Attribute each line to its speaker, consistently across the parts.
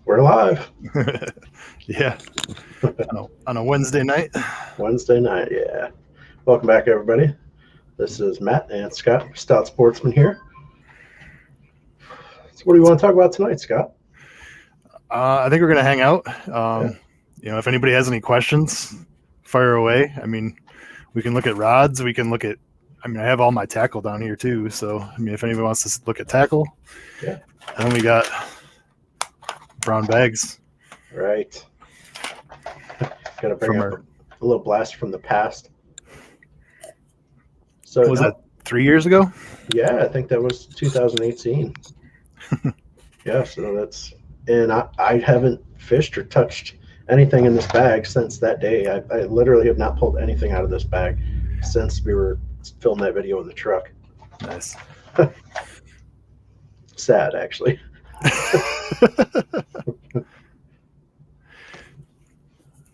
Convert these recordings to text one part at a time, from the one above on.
Speaker 1: We're live.
Speaker 2: Yeah. On a Wednesday night.
Speaker 1: Wednesday night, yeah. Welcome back, everybody. This is Matt and Scott, Stout Sportsmen here. So what do you want to talk about tonight, Scott?
Speaker 2: I think we're going to hang out. If anybody has any questions, fire away. I mean, we can look at rods. We can look at, I have all my tackle down here too. So, if anybody wants to look at tackle.
Speaker 1: Yeah.
Speaker 2: And then we got brown bags.
Speaker 1: Right. Got to bring up a little blast from the past. So
Speaker 2: was that 3 years ago?
Speaker 1: Yeah, I think that was 2018. Yeah, so that's, and I haven't fished or touched anything in this bag since that day. I literally have not pulled anything out of this bag since we were filming that video in the truck.
Speaker 2: Nice.
Speaker 1: Sad, actually.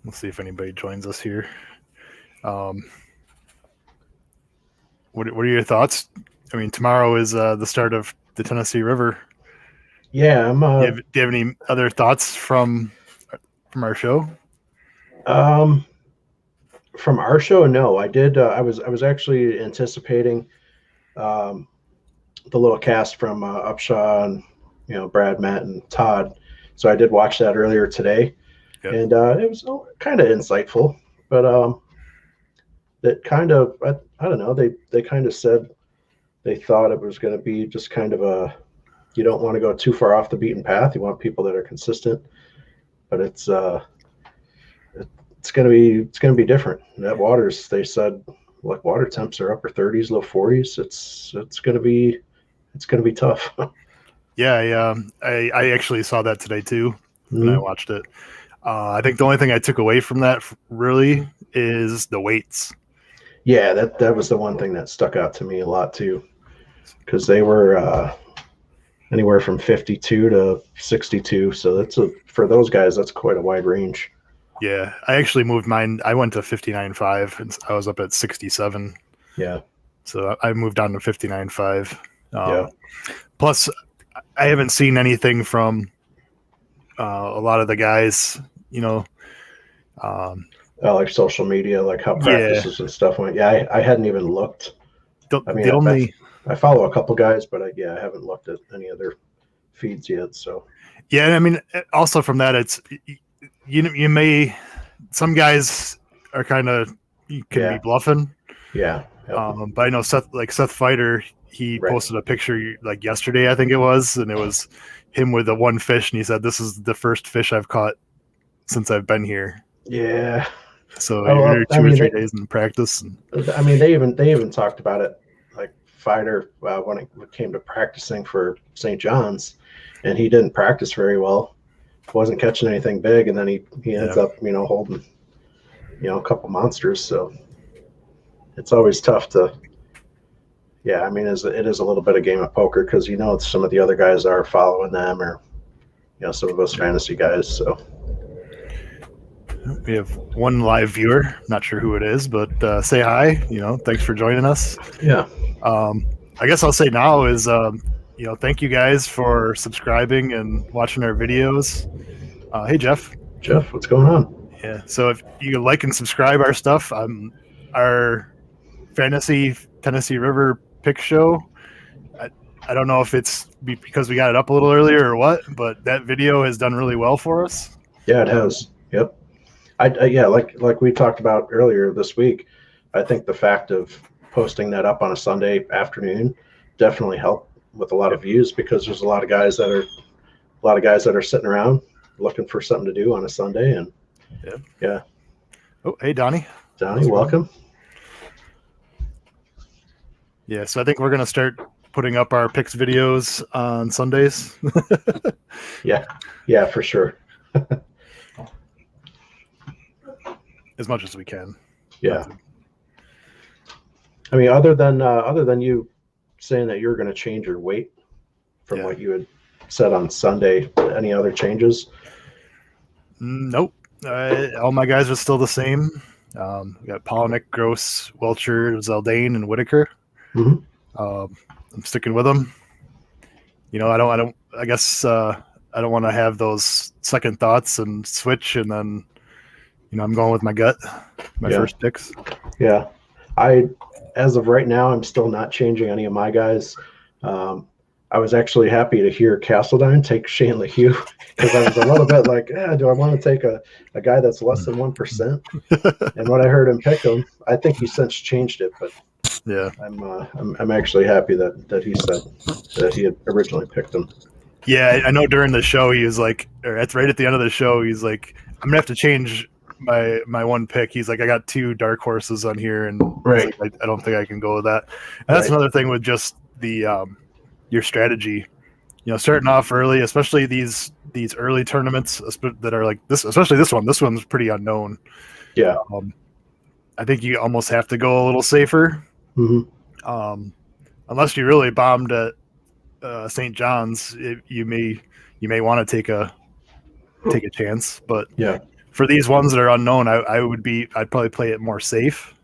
Speaker 2: We'll see if anybody joins us here. What are your thoughts? Tomorrow is the start of the Tennessee River.
Speaker 1: Yeah, I'm.
Speaker 2: Do you have any other thoughts from our show?
Speaker 1: From our show, no. I did. I was actually anticipating the little cast from Upshaw and Brad, Matt, and Todd. So I did watch that earlier today. Yep. And it was kind of insightful, but it kind of, I don't know, they kind of said they thought it was going to be just kind of you don't want to go too far off the beaten path. You want people that are consistent, but it's going to be different. That waters, they said, like water temps are upper 30s, low 40s. It's going to be tough.
Speaker 2: Yeah. I actually saw that today too. When I watched it. I think the only thing I took away from that really is the weights.
Speaker 1: Yeah, that was the one thing that stuck out to me a lot too, because they were anywhere from 52 to 62. So for those guys, that's quite a wide range.
Speaker 2: Yeah, I actually moved mine. I went to 59.5 and I was up at 67.
Speaker 1: Yeah.
Speaker 2: So I moved down to 59.5.
Speaker 1: Yeah.
Speaker 2: Plus, I haven't seen anything from a lot of the guys,
Speaker 1: like social media, like how practices and stuff went. Yeah, I hadn't even looked. I follow a couple guys, but I haven't looked at any other feeds yet. So
Speaker 2: yeah, also from that, it's you may, some guys are kind of, you can be bluffing.
Speaker 1: Yeah.
Speaker 2: But I know Seth Fighter, he posted a picture like yesterday, I think it was, and it was him with the one fish, and he said, "This is the first fish I've caught since I've been here."
Speaker 1: Yeah.
Speaker 2: So you're 2 or 3 days in practice. And
Speaker 1: they even talked about it, like Fighter when it came to practicing for St. John's, and he didn't practice very well, wasn't catching anything big, and then he ends up holding a couple monsters. So it's always tough to. Yeah, it is a little bit of game of poker because some of the other guys are following them, or some of us fantasy guys. So
Speaker 2: we have one live viewer. Not sure who it is, but say hi. Thanks for joining us.
Speaker 1: Yeah.
Speaker 2: I guess I'll say now is thank you guys for subscribing and watching our videos. Hey Jeff.
Speaker 1: Jeff, what's going on?
Speaker 2: Yeah. So if you like and subscribe our stuff, our fantasy Tennessee River pick show. I don't know if it's because we got it up a little earlier or what, but that video has done really well for us.
Speaker 1: Yeah, it has. Yep. Like we talked about earlier this week, I think the fact of posting that up on a Sunday afternoon definitely helped with a lot of views, because there's a lot of guys that are sitting around looking for something to do on a Sunday. And yeah.
Speaker 2: Oh, hey Donnie.
Speaker 1: Donnie, welcome.
Speaker 2: Yeah, so I think we're going to start putting up our picks videos on Sundays.
Speaker 1: Yeah, for sure.
Speaker 2: As much as we can.
Speaker 1: Yeah. Other than you saying that you're going to change your weight from what you had said on Sunday, any other changes?
Speaker 2: Nope. All my guys are still the same. We got Polnick, Gross, Welcher, Zaldane, and Whitaker. Mm-hmm. I'm sticking with them. I guess I don't want to have those second thoughts and switch, and then I'm going with my gut, my first picks.
Speaker 1: Yeah, as of right now, I'm still not changing any of my guys. I was actually happy to hear Castledine take Shane LeHue because I was a little bit like, do I want to take a guy that's less than 1%? And when I heard him pick him, I think he since changed it, but
Speaker 2: yeah,
Speaker 1: I'm actually happy that he said that he had originally picked him.
Speaker 2: Yeah, I know during the show he was like, or that's right at the end of the show, he's like, I'm gonna have to change my one pick. He's like, I got 2 dark horses on here, and
Speaker 1: Right.
Speaker 2: like, I don't think I can go with that. And that's another thing with just the your strategy. Starting off early, especially these early tournaments that are like this, especially this one. This one's pretty unknown.
Speaker 1: Yeah.
Speaker 2: I think you almost have to go a little safer.
Speaker 1: Mm-hmm.
Speaker 2: Unless you really bombed at St. John's, you may want to take a chance. But
Speaker 1: yeah,
Speaker 2: for these ones that are unknown, I'd probably play it more safe.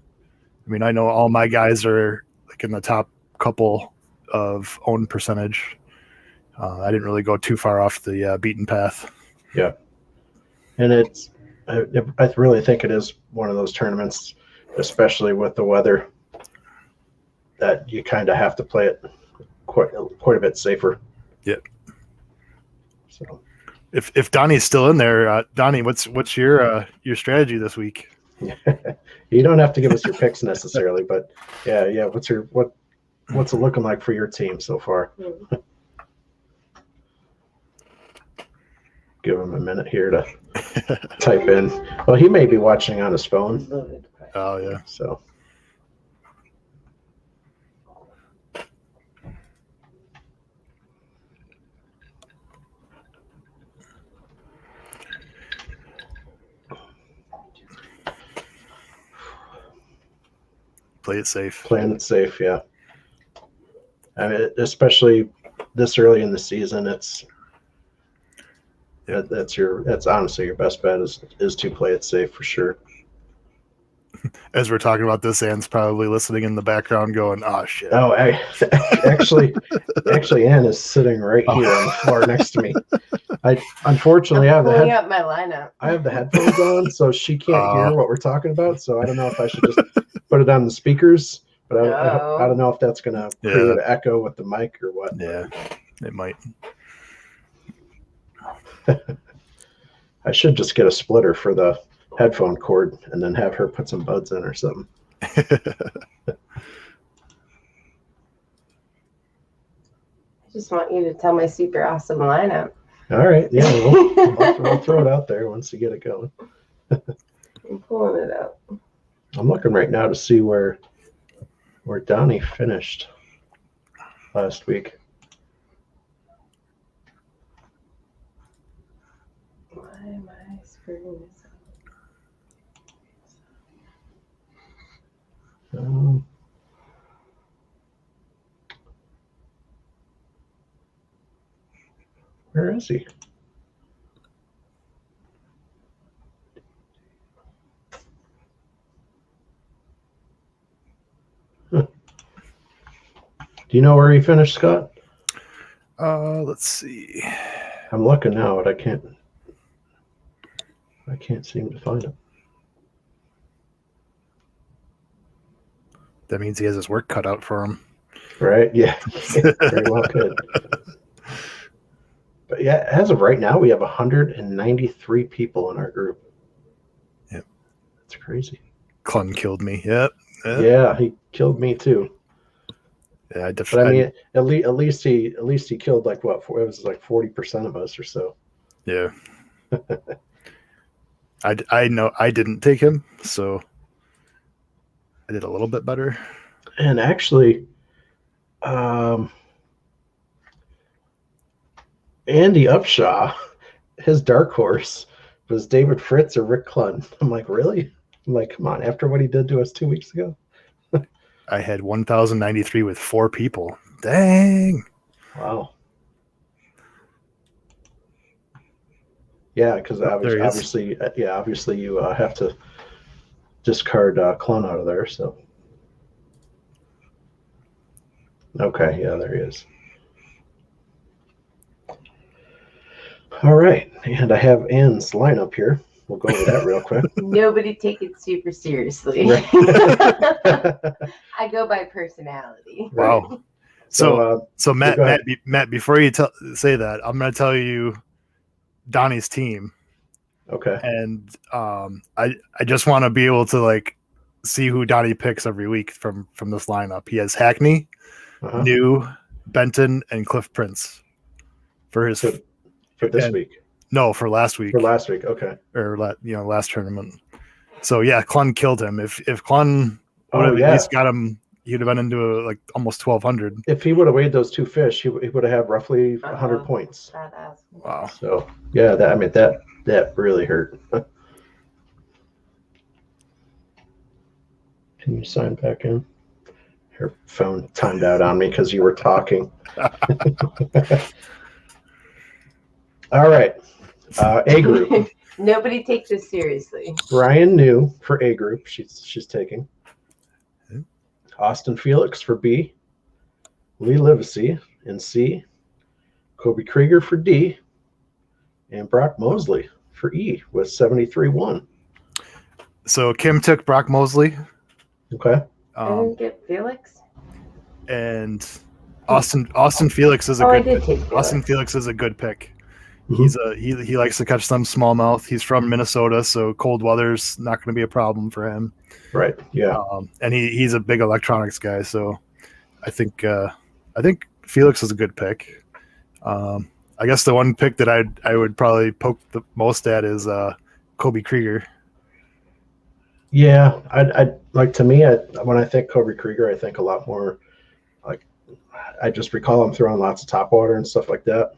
Speaker 2: I mean, I know all my guys are like in the top couple of own percentage. I didn't really go too far off the beaten path.
Speaker 1: Yeah, and I really think it is one of those tournaments, especially with the weather, that you kind of have to play it quite a bit safer.
Speaker 2: Yeah.
Speaker 1: So,
Speaker 2: if Donnie's still in there, Donnie, what's your strategy this week?
Speaker 1: You don't have to give us your picks necessarily, but yeah. What's it looking like for your team so far? Give him a minute here to type in. Well, he may be watching on his phone.
Speaker 2: Oh yeah.
Speaker 1: So.
Speaker 2: Play it safe.
Speaker 1: Playing it safe, yeah. I mean, especially this early in the season, that's honestly your best bet is to play it safe for sure.
Speaker 2: As we're talking about this, Anne's probably listening in the background going, oh shit.
Speaker 1: Oh, actually Anne is sitting right here on the floor next to me. I unfortunately have
Speaker 3: up my lineup.
Speaker 1: I have the headphones on, so she can't hear what we're talking about. So I don't know if I should just put it on the speakers, but I don't know if that's going to create an echo with the mic or what.
Speaker 2: Yeah, it might.
Speaker 1: I should just get a splitter for the headphone cord and then have her put some buds in or something.
Speaker 3: I just want you to tell my super awesome lineup.
Speaker 1: All right, yeah, we'll throw it out there once you get it going.
Speaker 3: I'm pulling it up.
Speaker 1: I'm looking right now to see where Donnie finished last week.
Speaker 3: Why am I screwing this up?
Speaker 1: Where is he? Huh. Do you know where he finished, Scott?
Speaker 2: Let's see.
Speaker 1: I'm looking now, but I can't seem to find him.
Speaker 2: That means he has his work cut out for him.
Speaker 1: Right? Yeah. Very well could. But yeah, as of right now, we have 193 people in our group.
Speaker 2: Yep.
Speaker 1: That's crazy.
Speaker 2: Clun killed me. Yep.
Speaker 1: Yeah, he killed me too.
Speaker 2: Yeah,
Speaker 1: but I mean, at least he killed like what? It was like 40% of us or so.
Speaker 2: Yeah. I know I didn't take him, so I did a little bit better.
Speaker 1: And actually, Andy Upshaw, his dark horse was David Fritz or Rick Clun. I'm like, really? I'm like, come on, after what he did to us 2 weeks ago?
Speaker 2: I had 1,093 with 4 people. Dang.
Speaker 1: Wow. Yeah, because obviously you have to discard Clun out of there. So, okay, yeah, there he is. All right, and I have Ann's lineup here. We'll go over that real quick.
Speaker 3: Nobody take it super seriously.
Speaker 1: Right.
Speaker 3: I go by personality.
Speaker 2: Wow.
Speaker 1: So,
Speaker 2: So Matt,
Speaker 1: go ahead.
Speaker 2: Matt, before you say that, I'm going to tell you Donnie's team,
Speaker 1: Okay.
Speaker 2: and I just want to be able to like see who Donnie picks every week from this lineup. He has Hackney,
Speaker 1: Uh-huh.
Speaker 2: New, Benton, and Cliff Prince for his
Speaker 1: For this week.
Speaker 2: no for last week
Speaker 1: For last week. Okay.
Speaker 2: or last tournament. So yeah, Clun killed him. If Clun would have at least got him, he'd have been into like almost 1,200.
Speaker 1: If he would have weighed those two fish, he would have had roughly 100 points.
Speaker 2: Wow.
Speaker 1: So yeah, that really hurt. Can you sign back in? Your phone timed out on me because you were talking. All right. A group.
Speaker 3: Nobody takes this seriously.
Speaker 1: Brian New for A group. She's taking. Austin Felix for B. Lee Livesey in C. Kobe Krieger for D. And Brock Mosley for E with 73-1.
Speaker 2: So Kim took Brock Mosley.
Speaker 1: Okay.
Speaker 3: I didn't get Felix.
Speaker 2: And Austin Felix is a
Speaker 3: I
Speaker 2: good
Speaker 3: did take Felix.
Speaker 2: Austin Felix is a good pick.
Speaker 1: Mhm.
Speaker 2: He likes to catch some smallmouth. He's from Minnesota, so cold weather's not going to be a problem for him.
Speaker 1: Right. Yeah.
Speaker 2: And he's a big electronics guy, so I think Felix is a good pick. I guess the one pick that I would probably poke the most at is Kobe Krieger.
Speaker 1: Yeah. I like, to me, when I think Kobe Krieger, I think a lot more like, I just recall him throwing lots of top water and stuff like that.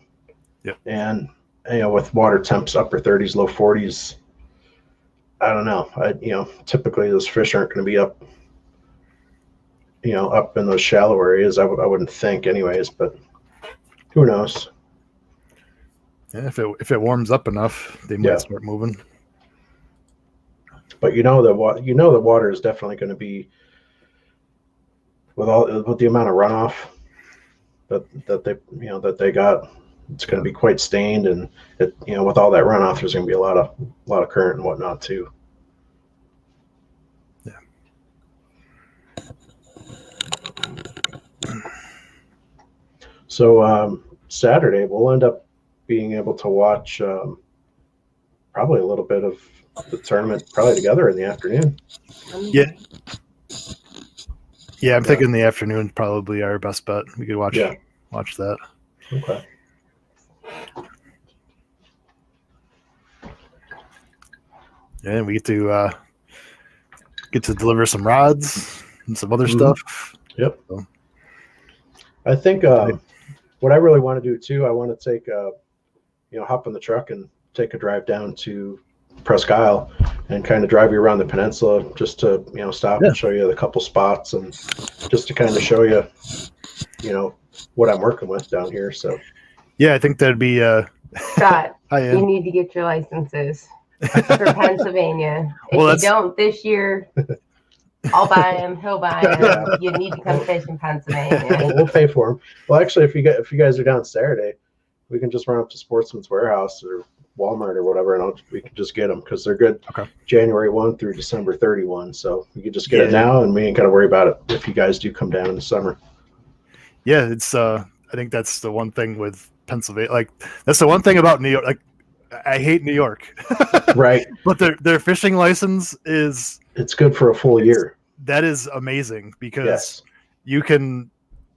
Speaker 2: Yep.
Speaker 1: And with water temps upper 30s, low 40s, I don't know. Typically those fish aren't going to be up, up in those shallow areas. I wouldn't think, anyways. But who knows?
Speaker 2: Yeah, if it warms up enough, they might start moving.
Speaker 1: But the water is definitely going to be with the amount of runoff that they got. It's going to be quite stained, and with all that runoff, there's going to be a lot of current and whatnot too.
Speaker 2: Yeah.
Speaker 1: So Saturday we'll end up being able to watch probably a little bit of the tournament probably together in the afternoon.
Speaker 2: Yeah. Yeah, I'm thinking the afternoon probably our best bet. We could watch that.
Speaker 1: Okay.
Speaker 2: Yeah, and we get to deliver some rods and some other stuff.
Speaker 1: Yep.
Speaker 2: So.
Speaker 1: I think what I really want to do too, I want to take hop in the truck and take a drive down to Presque Isle and kind of drive you around the peninsula just to stop and show you the couple spots and just to kind of show you what I'm working with down here. So
Speaker 2: yeah, I think that'd be
Speaker 3: Scott,
Speaker 2: you
Speaker 3: you need to get your licenses for Pennsylvania. If
Speaker 2: Well,
Speaker 3: you don't this year, I'll buy them. He'll buy them. You need to come fish in Pennsylvania.
Speaker 1: we'll pay for them. Well, actually, if you guys are down Saturday, we can just run up to Sportsman's Warehouse or Walmart or whatever, and we can just get them because they're good.
Speaker 2: Okay.
Speaker 1: January 1 through December 31. So we can just get it now, and we ain't got to worry about it if you guys do come down in the summer.
Speaker 2: Yeah, it's I think that's the one thing with Pennsylvania. Like that's the one thing about New York. Like I hate New York.
Speaker 1: Right.
Speaker 2: But their fishing license
Speaker 1: it's good for a full year.
Speaker 2: That is amazing because you can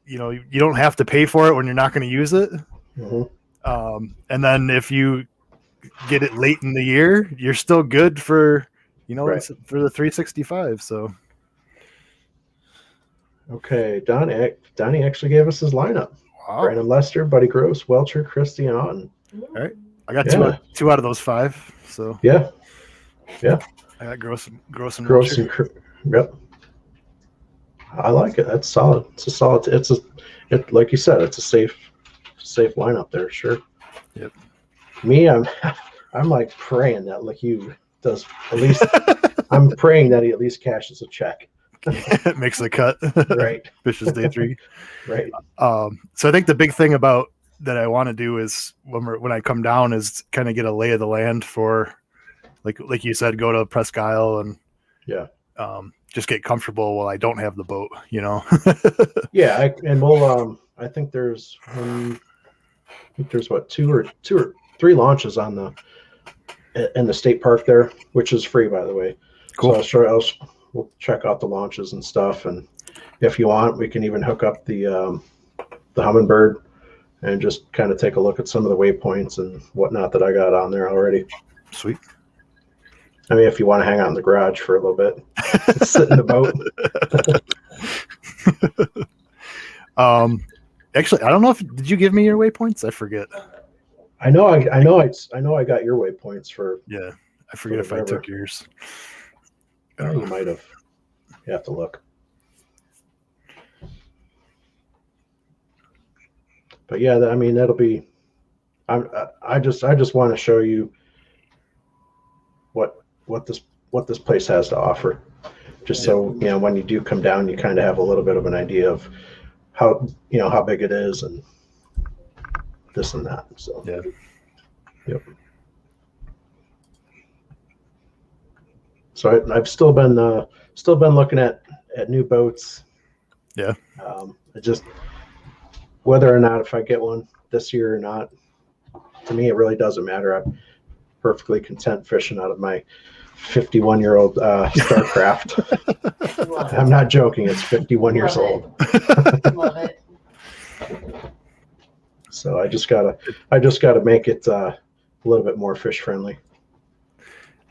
Speaker 2: you don't have to pay for it when you're not going to use it.
Speaker 1: Mm-hmm.
Speaker 2: And then if you get it late in the year, you're still good for for the 365. So
Speaker 1: okay, Donnie actually gave us his lineup.
Speaker 2: wow.
Speaker 1: Brandon Lester, Buddy Gross, Welcher, Christie, and Otten.
Speaker 2: All right, I got two out of those 5. So
Speaker 1: yeah.
Speaker 2: I got Gross and
Speaker 1: Yep. I like it. That's solid. It's a solid. Like you said, it's a safe lineup there. Sure.
Speaker 2: Yep.
Speaker 1: Me, I'm like praying that LaHue does at least. I'm praying that he at least cashes a check.
Speaker 2: Makes the cut.
Speaker 1: Right.
Speaker 2: Fishes day 3.
Speaker 1: Right.
Speaker 2: So I think the big thing about that I want to do is when I come down is kind of get a lay of the land for, like you said, go to Presque Isle and just get comfortable while I don't have the boat, you know.
Speaker 1: Yeah, and we'll I think there's what two or three launches in the state park there, which is free, by the way.
Speaker 2: Cool.
Speaker 1: So we'll check out the launches and stuff, and if you want, we can even hook up the Humminbird and just kind of take a look at some of the waypoints and whatnot that I got on there already.
Speaker 2: Sweet.
Speaker 1: I mean, if you want to hang out in the garage for a little bit, sit in the boat.
Speaker 2: Actually, I don't know did you give me your waypoints? I forget.
Speaker 1: I know I got your waypoints for.
Speaker 2: Yeah, I forget if I took yours.
Speaker 1: You might have. You have to look. But yeah, I mean, that'll be. I just want to show you what this place has to offer, just so when you do come down, you kind of have a little bit of an idea of how big it is and this and that. So
Speaker 2: yeah.
Speaker 1: Yep. So I've still been looking at new boats.
Speaker 2: Yeah.
Speaker 1: It just whether or not if I get one this year or not, to me it really doesn't matter. I'm perfectly content fishing out of my 51-year-old StarCraft. I'm not joking. It's 51 years old.
Speaker 3: Love it.
Speaker 1: So I just gotta make it a little bit more fish friendly.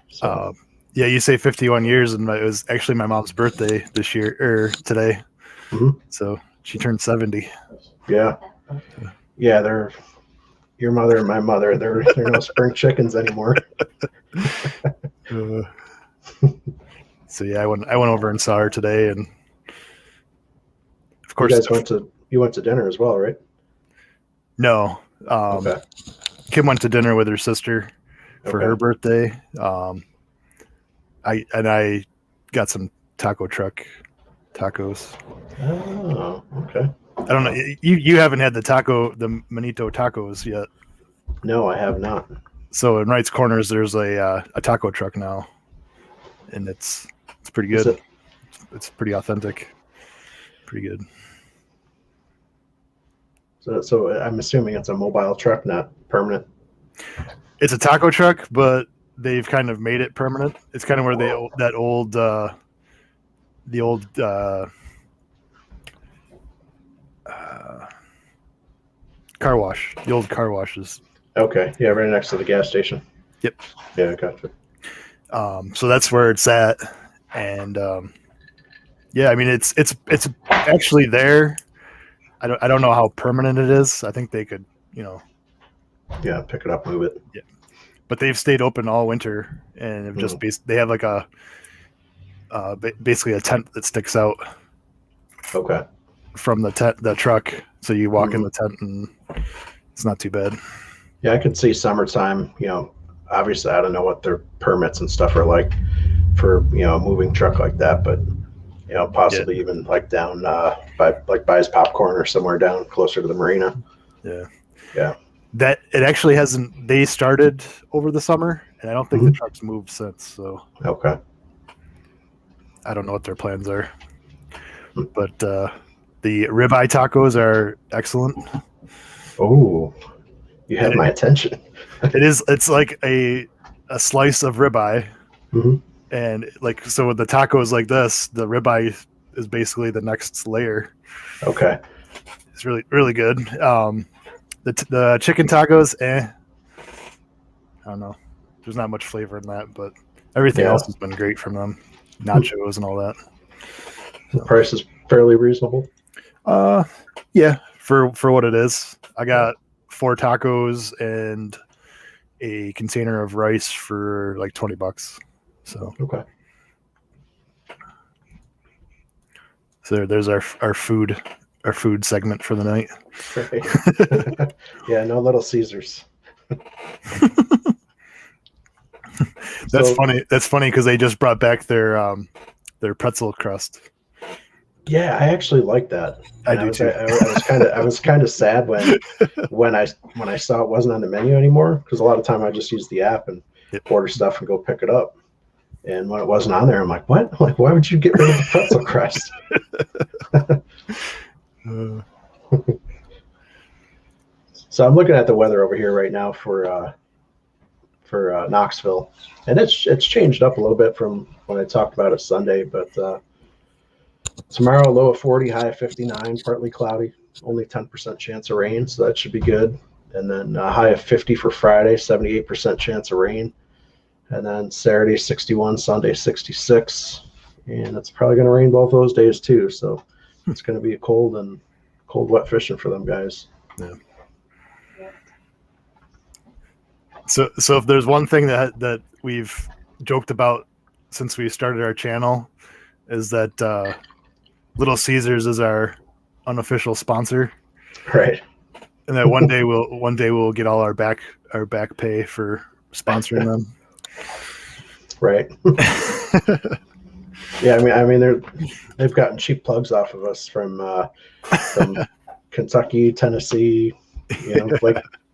Speaker 1: So.
Speaker 2: Yeah, you say 51 years, and it was actually my mom's birthday this year or today.
Speaker 1: Mm-hmm.
Speaker 2: So she turned 70.
Speaker 1: Yeah, they're your mother and my mother. They're no spring chickens anymore.
Speaker 2: So yeah, I went over and saw her today, and of course,
Speaker 1: you went to dinner as well, right?
Speaker 2: No,
Speaker 1: Okay.
Speaker 2: Kim went to dinner with her sister for her birthday. I got some taco truck tacos.
Speaker 1: Oh, okay.
Speaker 2: I don't know. You haven't had the Manito tacos yet.
Speaker 1: No, I have not.
Speaker 2: So in Wright's Corners, there's a taco truck now, and it's pretty good. It's pretty authentic. Pretty good.
Speaker 1: So I'm assuming it's a mobile truck, not permanent.
Speaker 2: It's a taco truck, but they've kind of made it permanent. It's kind of where the old car wash. The old car washes.
Speaker 1: Okay. Yeah, right next to the gas station.
Speaker 2: Yep.
Speaker 1: Yeah, gotcha.
Speaker 2: So that's where it's at, and yeah, I mean it's actually there. I don't know how permanent it is. I think they could,
Speaker 1: Yeah, pick it up, move it.
Speaker 2: Yeah, but they've stayed open all winter, and have just they have like a basically a tent that sticks out.
Speaker 1: Okay.
Speaker 2: From the truck, so you walk in the tent, and it's not too bad.
Speaker 1: Yeah, I could see summertime. Obviously, I don't know what their permits and stuff are like for a moving truck like that, but possibly even like down by his popcorn or somewhere down closer to the marina.
Speaker 2: Yeah.
Speaker 1: Yeah.
Speaker 2: That it actually hasn't. They started over the summer, and I don't think the truck's moved since. So
Speaker 1: okay.
Speaker 2: I don't know what their plans are, but the ribeye tacos are excellent.
Speaker 1: Oh, you have my attention.
Speaker 2: It's like a slice of ribeye, and like so with the tacos like this, the ribeye is basically the next layer.
Speaker 1: Okay.
Speaker 2: It's really really good. The chicken tacos, I don't know. There's not much flavor in that, but everything else has been great from them. Nachos and all that.
Speaker 1: The price is fairly reasonable.
Speaker 2: Yeah, for what it is. I got 4 tacos and a container of rice for like $20. So
Speaker 1: okay.
Speaker 2: So there's our food segment for the night.
Speaker 1: Right. Yeah, no Little Caesars.
Speaker 2: That's funny. That's funny because they just brought back their pretzel crust.
Speaker 1: Yeah, I actually like that.
Speaker 2: I
Speaker 1: And
Speaker 2: do too.
Speaker 1: I was kind of sad when I saw it wasn't on the menu anymore, because a lot of time I just use the app and
Speaker 2: Yep.
Speaker 1: order stuff and go pick it up. And when it wasn't on there, I'm like, what? Like, why would you get rid of the pretzel crust? So I'm looking at the weather over here right now for Knoxville, and it's changed up a little bit from when I talked about it Sunday. But tomorrow, low of 40, high of 59, partly cloudy, only 10% chance of rain, so that should be good. And then high of 50 for Friday, 78% chance of rain. And then Saturday, 61, Sunday, 66. And it's probably going to rain both those days too. So it's going to be a cold, wet fishing for them guys.
Speaker 2: Yeah. So if there's one thing that we've joked about since we started our channel, is that Little Caesars is our unofficial sponsor,
Speaker 1: Right.
Speaker 2: and that one day we'll get all our back pay for sponsoring them.
Speaker 1: Right. Yeah, I mean they've gotten cheap plugs off of us from Kentucky, Tennessee,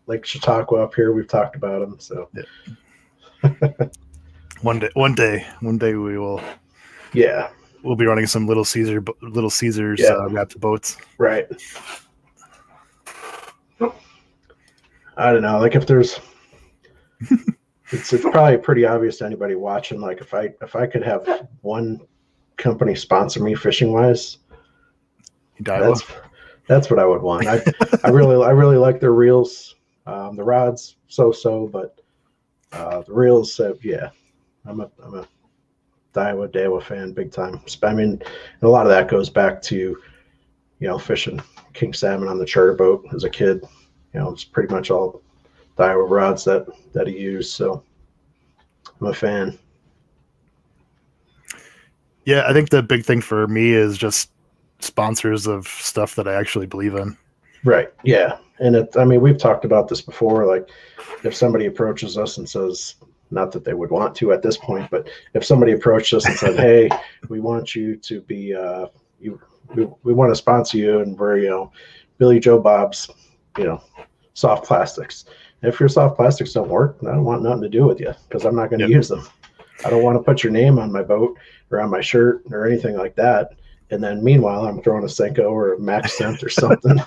Speaker 1: like Chautauqua up here. We've talked about them. So
Speaker 2: yeah. one day we will.
Speaker 1: Yeah.
Speaker 2: We'll be running some Little Caesars wrapped boats.
Speaker 1: Right. I don't know. Like if there's, it's probably pretty obvious to anybody watching. Like if I could have one company sponsor me fishing wise, that's what I would want. I really like their reels. The rods so, but the reels. Yeah, I'm a Daiwa fan big time. I mean, and a lot of that goes back to, fishing king salmon on the charter boat as a kid. It's pretty much all Daiwa rods that he used. So I'm a fan.
Speaker 2: Yeah, I think the big thing for me is just sponsors of stuff that I actually believe in.
Speaker 1: Right. Yeah. And we've talked about this before. Like if somebody approaches us and says, not that they would want to at this point, but if somebody approached us and said, hey, we want you to be, we want to sponsor you, and we're, Billy Joe Bob's, soft plastics. And if your soft plastics don't work, I don't want nothing to do with you, because I'm not going to use them. I don't want to put your name on my boat or on my shirt or anything like that. And then meanwhile, I'm throwing a Senko or a Max Scent or something.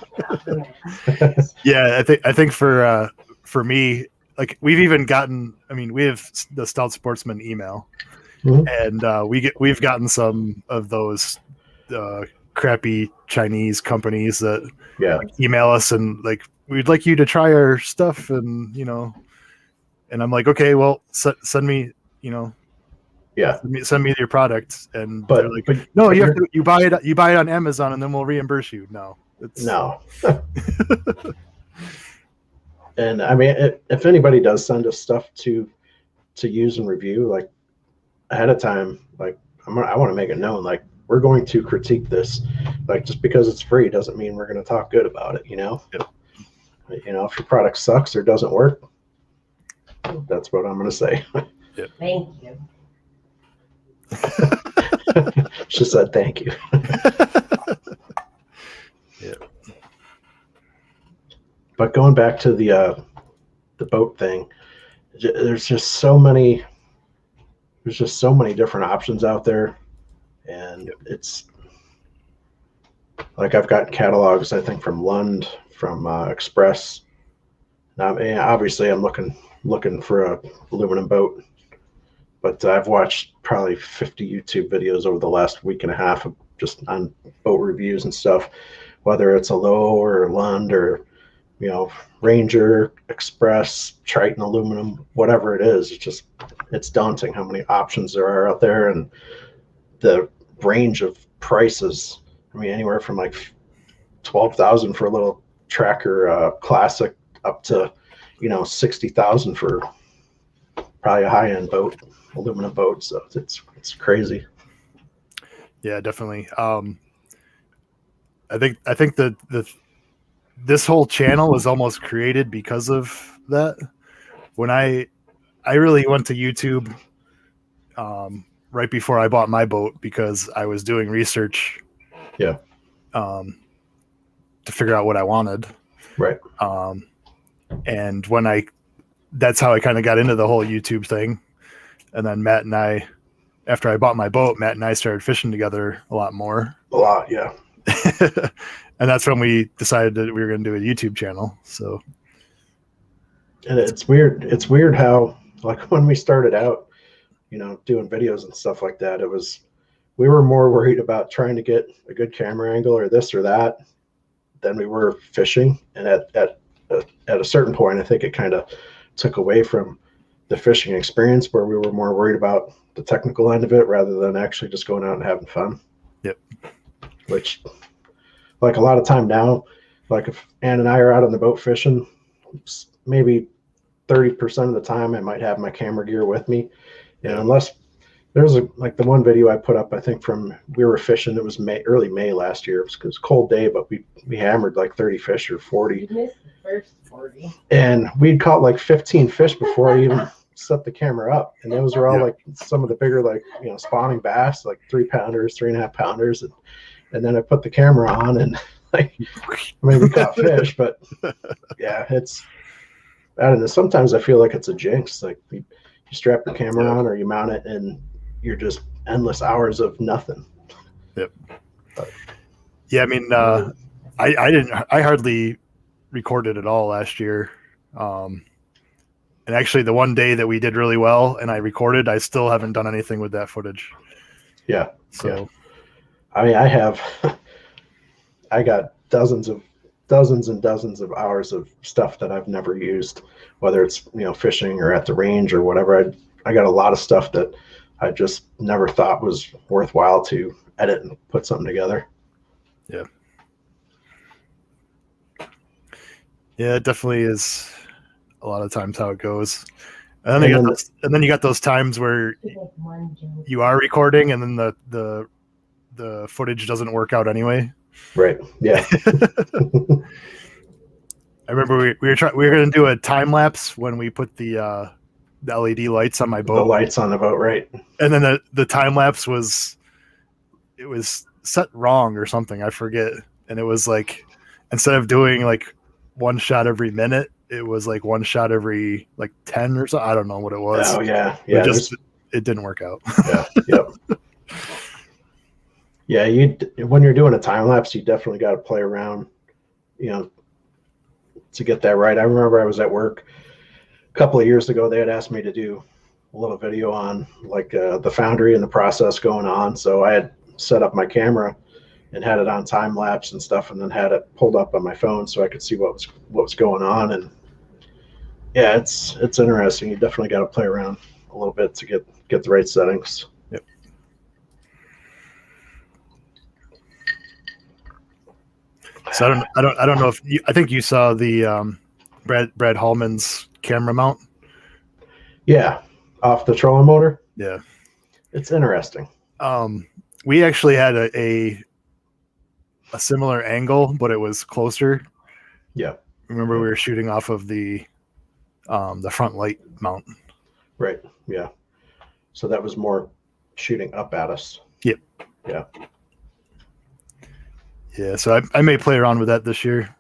Speaker 2: Yeah, I think for me, like we've even gotten, we have the Stout Sportsmen email, and we've gotten some of those crappy Chinese companies that email us and like, we'd like you to try our stuff, and and I'm like, okay, well, send me, send me your product, and they're like, no, you buy it on Amazon, and then we'll reimburse you. No.
Speaker 1: And if anybody does send us stuff to use and review, like ahead of time, like I want to make it known, like we're going to critique this. Like just because it's free doesn't mean we're going to talk good about it. Yep. If your product sucks or doesn't work, that's what I'm going to say.
Speaker 3: Yep. Thank you.
Speaker 1: She said thank you.
Speaker 2: Yeah.
Speaker 1: But going back to the boat thing, there's just so many different options out there, and it's like I've got catalogs, I think, from Lund, from Express. Now, obviously I'm looking for a aluminum boat, but I've watched probably 50 YouTube videos over the last week and a half of just on boat reviews and stuff, whether it's a Lowe or Lund or Ranger, Express, Triton aluminum, whatever it is. It's daunting how many options there are out there, and the range of prices. Anywhere from like 12,000 for a little Tracker Classic up to 60,000 for probably a high-end boat, aluminum boat. So it's crazy.
Speaker 2: Yeah, definitely. I think that this whole channel was almost created because of that. When I really went to YouTube right before I bought my boat, because I was doing research
Speaker 1: Yeah.
Speaker 2: To figure out what I wanted.
Speaker 1: Right.
Speaker 2: And that's how I kind of got into the whole YouTube thing. And then Matt and I, after I bought my boat, Matt and I started fishing together a lot more.
Speaker 1: A lot, yeah.
Speaker 2: And that's when we decided that we were going to do a YouTube channel. So,
Speaker 1: and it's weird. It's weird how, like, when we started out, doing videos and stuff like that, we were more worried about trying to get a good camera angle or this or that than we were fishing. And at a certain point, I think it kind of took away from the fishing experience, where we were more worried about the technical end of it rather than actually just going out and having fun.
Speaker 2: Yep.
Speaker 1: Which, like, a lot of time now, like if Ann and I are out on the boat fishing, maybe 30% of the time I might have my camera gear with me. And unless there's like the one video I put up, I think we were fishing, it was early May last year. It was a cold day, but we hammered like 30 fish or 40.
Speaker 3: You missed the first 40.
Speaker 1: And we'd caught like 15 fish before I even set the camera up. And those were all like some of the bigger, like, spawning bass, like 3-pounders, 3.5-pounders. And then I put the camera on and like, we caught fish, but yeah, I don't know. Sometimes I feel like it's a jinx. Like you strap your camera on or you mount it and you're just endless hours of nothing.
Speaker 2: Yep. Yeah. I mean, I hardly recorded at all last year. And actually the one day that we did really well and I recorded, I still haven't done anything with that footage.
Speaker 1: Yeah.
Speaker 2: So,
Speaker 1: I mean, I got dozens and dozens of hours of stuff that I've never used, whether it's, fishing or at the range or whatever. I got a lot of stuff that I just never thought was worthwhile to edit and put something together.
Speaker 2: Yeah. Yeah, it definitely is a lot of times how it goes. And then you got those times where you are recording and then the footage doesn't work out anyway.
Speaker 1: Right. Yeah.
Speaker 2: I remember we were going to do a time lapse when we put the LED lights on my boat.
Speaker 1: The lights on the boat, right?
Speaker 2: And then the time lapse was set wrong or something. I forget. And it was like, instead of doing like one shot every minute, it was like one shot every like 10 or so. I don't know what it was.
Speaker 1: Oh yeah. Yeah.
Speaker 2: It didn't work out.
Speaker 1: Yeah. Yep. Yeah. When you're doing a time lapse, you definitely got to play around, to get that right. I remember I was at work a couple of years ago. They had asked me to do a little video on like the foundry and the process going on. So I had set up my camera and had it on time lapse and stuff, and then had it pulled up on my phone so I could see what was going on. And yeah, it's interesting. You definitely got to play around a little bit to get the right settings.
Speaker 2: Yep. So I don't know if I think you saw the Brad Hallman's camera mount.
Speaker 1: Yeah, off the trolling motor.
Speaker 2: Yeah,
Speaker 1: it's interesting.
Speaker 2: We actually had a similar angle, but it was closer.
Speaker 1: Yeah.
Speaker 2: Remember, we were shooting off of the front light mount.
Speaker 1: Right. Yeah. So that was more shooting up at us.
Speaker 2: Yep.
Speaker 1: Yeah.
Speaker 2: Yeah. So I may play around with that this year.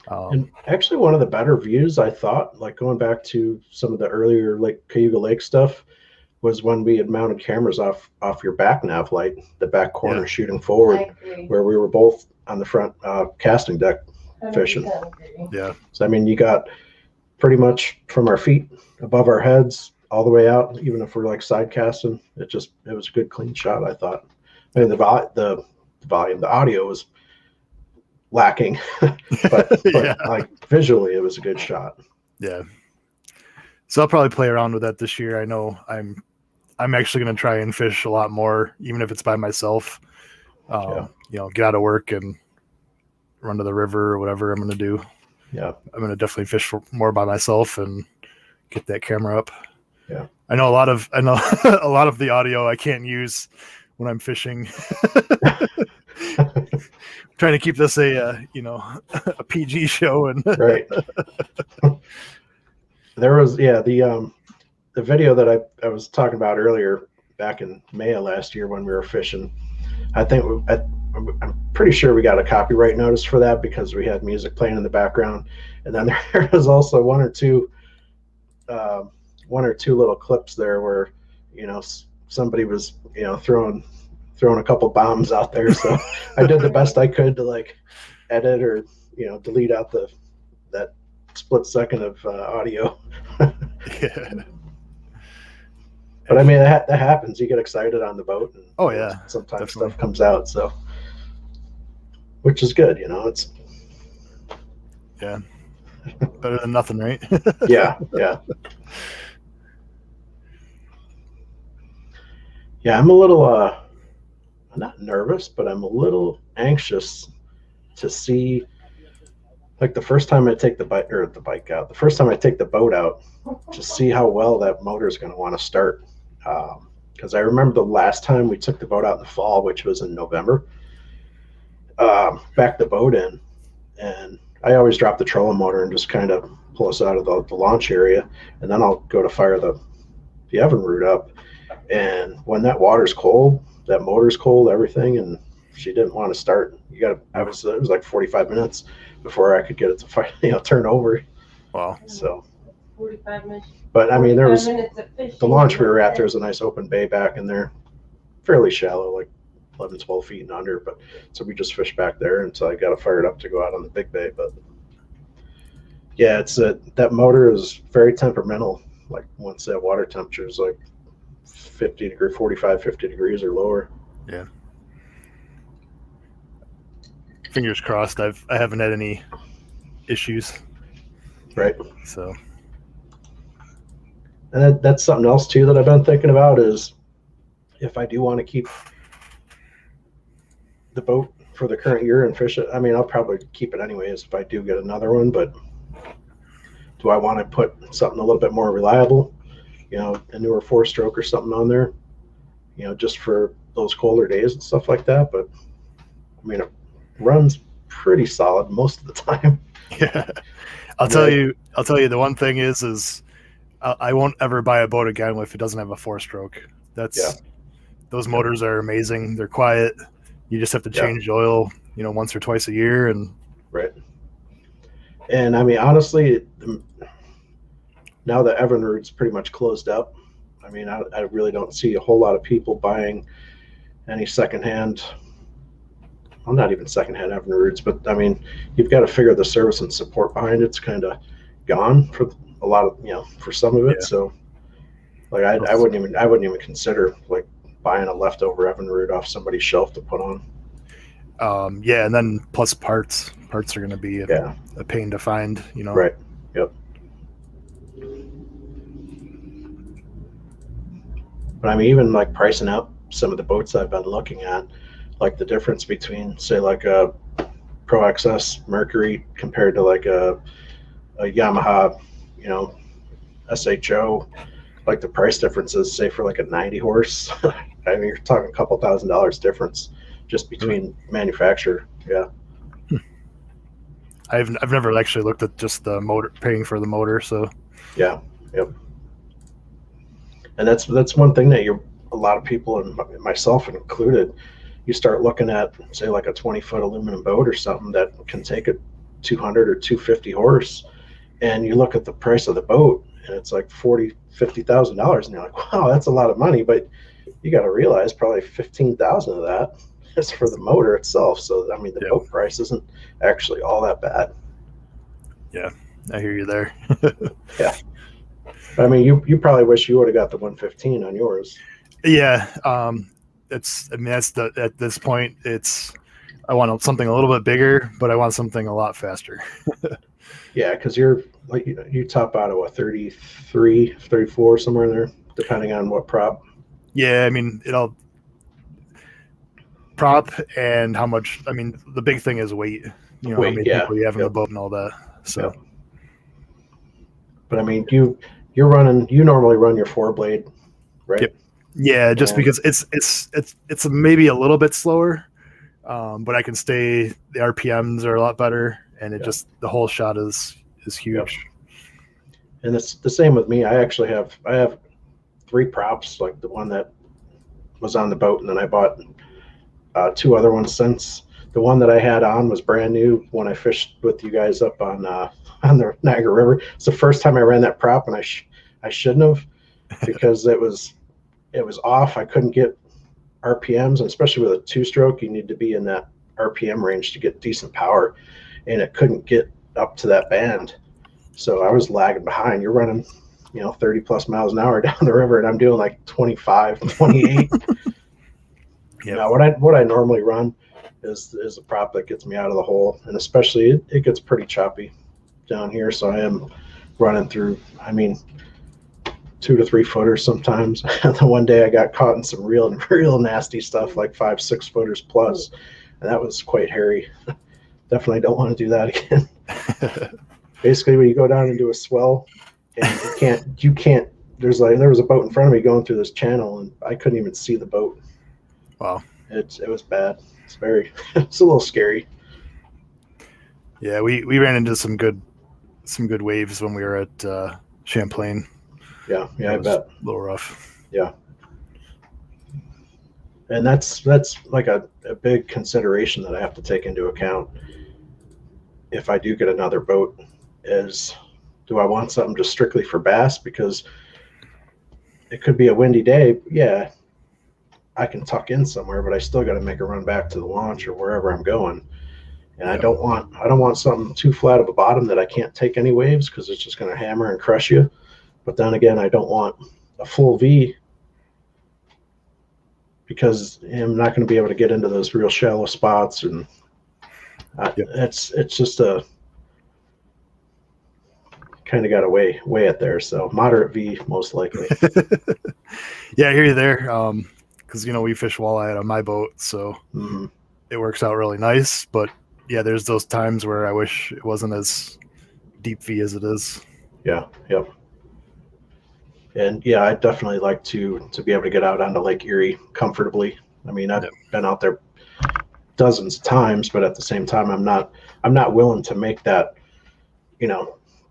Speaker 1: And actually, one of the better views, I thought, like going back to some of the earlier like Cayuga Lake stuff, was when we had mounted cameras off your back nav light, the back corner shooting forward, where we were both on the front casting deck fishing.
Speaker 2: Yeah.
Speaker 1: So I mean, you got pretty much from our feet above our heads all the way out. Even if we're like side casting, it was a good clean shot, I thought. I mean, the volume, the audio was lacking, but like visually, it was a good shot.
Speaker 2: Yeah. So I'll probably play around with that this year. I know I'm actually going to try and fish a lot more, even if it's by myself. Get out of work and run to the river or whatever I'm going to do.
Speaker 1: Yeah.
Speaker 2: I'm going to definitely fish more by myself and get that camera up.
Speaker 1: Yeah.
Speaker 2: I know a lot of the audio I can't use when I'm fishing. Trying to keep this a PG show and
Speaker 1: right. There was the video that I was talking about earlier back in May of last year when we were fishing. I think I'm pretty sure we got a copyright notice for that because we had music playing in the background, and then there was also one or two little clips there where somebody was throwing a couple bombs out there. So I did the best I could to like edit or delete out that split second of audio.
Speaker 2: Yeah.
Speaker 1: But I mean that happens. You get excited on the boat, and
Speaker 2: Oh yeah,
Speaker 1: sometimes
Speaker 2: definitely.
Speaker 1: stuff comes out. So, which is good, it's
Speaker 2: Yeah, better than nothing, right?
Speaker 1: yeah. I'm a little I'm not nervous, but I'm a little anxious to see, like, the first time I take the first time I take the boat out, to see how well that motor is going to want to start. Because I remember the last time we took the boat out in the fall, which was in November, backed the boat in, and I always drop the trolling motor and just kind of pull us out of the launch area, and then I'll go to fire the Evinrude up. And when that water's cold, that motor's cold, everything, and she didn't want to start. It was like 45 minutes before I could get it to turn over.
Speaker 2: Wow.
Speaker 1: So
Speaker 3: 45 minutes.
Speaker 1: But I mean, there was
Speaker 3: the
Speaker 1: the launch we were at. There's a nice open bay back in there, fairly shallow, like 11, 12 feet and under. But so we just fished back there until I got it fired up to go out on the big bay. But yeah, that motor is very temperamental. Like once that water temperature is like 45, 50 degrees or lower.
Speaker 2: Yeah. Fingers crossed. I haven't had any issues.
Speaker 1: Right.
Speaker 2: So.
Speaker 1: And that's something else too that I've been thinking about is if I do want to keep the boat for the current year and fish it. I mean, I'll probably keep it anyways if I do get another one, but do I want to put something a little bit more reliable, a newer 4-stroke or something on there, just for those colder days and stuff like that. But I mean, it runs pretty solid most of the time.
Speaker 2: Yeah. I'll tell you the one thing is I won't ever buy a boat again if it doesn't have a 4-stroke. Those motors are amazing. They're quiet. You just have to change oil, once or twice a year. And
Speaker 1: right. And I mean, honestly, now that Evinrude's pretty much closed up, I mean, I really don't see a whole lot of people buying any secondhand. Well, not even secondhand Evinrudes, but I mean, you've got to figure the service and support behind it's kind of gone for a lot of, for some of it. Yeah. So, like, I wouldn't even consider like buying a leftover Evinrude off somebody's shelf to put on.
Speaker 2: Yeah, and then plus parts are going to be a pain to find.
Speaker 1: Right. Yep. But I mean, even like pricing out some of the boats I've been looking at, like the difference between, say, like a Pro XS Mercury compared to like a Yamaha, SHO, like the price differences, say for like a 90 horse. I mean, you're talking a couple $1,000 difference just between manufacturer. Yeah.
Speaker 2: I've never actually looked at just the motor, paying for the motor. So
Speaker 1: yeah. Yep. And that's one thing that a lot of people, and myself included, you start looking at, say, like a 20-foot aluminum boat or something that can take a 200 or 250 horse, and you look at the price of the boat and it's like $40,000-$50,000, and you're like, wow, that's a lot of money. But you got to realize probably 15,000 of that is for the motor itself. So I mean, the boat price isn't actually all that bad.
Speaker 2: Yeah, I hear you there.
Speaker 1: Yeah. I mean, you probably wish you would have got the 115 on yours.
Speaker 2: Yeah. At this point, I want something a little bit bigger, but I want something a lot faster.
Speaker 1: Yeah, because you're like, you top out of 33, 34, somewhere in there, depending on what prop.
Speaker 2: Yeah, I mean, prop and how much. I mean, the big thing is weight. How many people you have in the boat and all that. So.
Speaker 1: Yep. But I mean, you normally run your 4-blade, right?
Speaker 2: Yep. Yeah, just because it's maybe a little bit slower, but I can stay. The RPMs are a lot better, and the whole shot is huge.
Speaker 1: Yep. And it's the same with me. I have 3 props, like the one that was on the boat, and then I bought two other ones since. The one that I had on was brand new when I fished with you guys up on the Niagara River. It's the first time I ran that prop, and I shouldn't have, because it was off. I couldn't get RPMs, and especially with a two-stroke, you need to be in that RPM range to get decent power, and it couldn't get up to that band. So I was lagging behind. You're running, 30 plus miles an hour down the river, and I'm doing like 25, 28.
Speaker 2: Yep.
Speaker 1: Now, what I normally run is a prop that gets me out of the hole, and especially it gets pretty choppy down here. So I am running through, 2 to 3 footers sometimes. The one day I got caught in some real nasty stuff, like 5-6 footers plus, and that was quite hairy. Definitely don't want to do that again. Basically, when you go down into a swell, and you can't. There was a boat in front of me going through this channel, and I couldn't even see the boat.
Speaker 2: Wow,
Speaker 1: it was bad. It's it's a little scary.
Speaker 2: Yeah, we ran into some good waves when we were at Champlain.
Speaker 1: Yeah, I bet.
Speaker 2: A little rough.
Speaker 1: Yeah. And that's like a big consideration that I have to take into account if I do get another boat is, do I want something just strictly for bass? Because it could be a windy day. Yeah, I can tuck in somewhere, but I still got to make a run back to the launch or wherever I'm going. And I don't want something too flat of a bottom that I can't take any waves, because it's just going to hammer and crush you. But then again, I don't want a full V, because I'm not going to be able to get into those real shallow spots. And it's just a kind of got to weigh it there. So moderate V, most likely.
Speaker 2: Yeah, I hear you there. Because, we fish walleye on my boat, so it works out really nice. But yeah, there's those times where I wish it wasn't as deep V as it is.
Speaker 1: Yeah. Yep. And yeah, I'd definitely like to be able to get out onto Lake Erie comfortably. I've been out there dozens of times, but at the same time, I'm not willing to make that,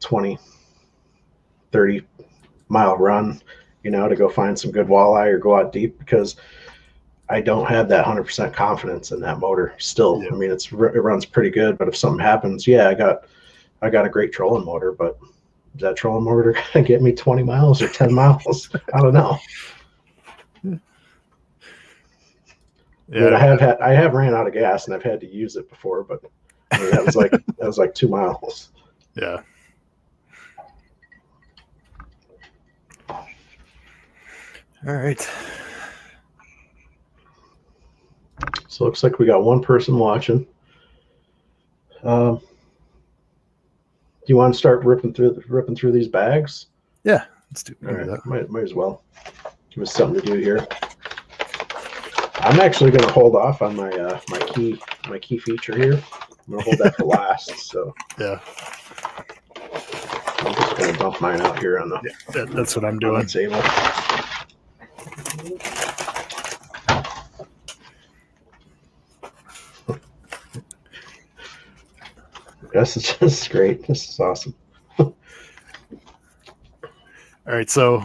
Speaker 1: 20, 30 mile run, to go find some good walleye or go out deep, because I don't have that 100% confidence in that motor still. Yeah. It runs pretty good, but if something happens, I got a great trolling motor, but is that trolling motor going to get me 20 miles or 10 miles? I don't know. Yeah, I have ran out of gas, and I've had to use it before, but that was like 2 miles.
Speaker 2: Yeah. All right.
Speaker 1: So it looks like we got one person watching. Do you want to start ripping through these bags?
Speaker 2: Yeah, let's do
Speaker 1: All right.
Speaker 2: that.
Speaker 1: Might as well. Give us something to do here. I'm actually going to hold off on my key feature here. I'm going to hold that for last. So
Speaker 2: yeah,
Speaker 1: I'm just going to dump mine out here on the.
Speaker 2: Yeah, that's what I'm doing.
Speaker 1: On the table. This is great. This is awesome.
Speaker 2: All right, so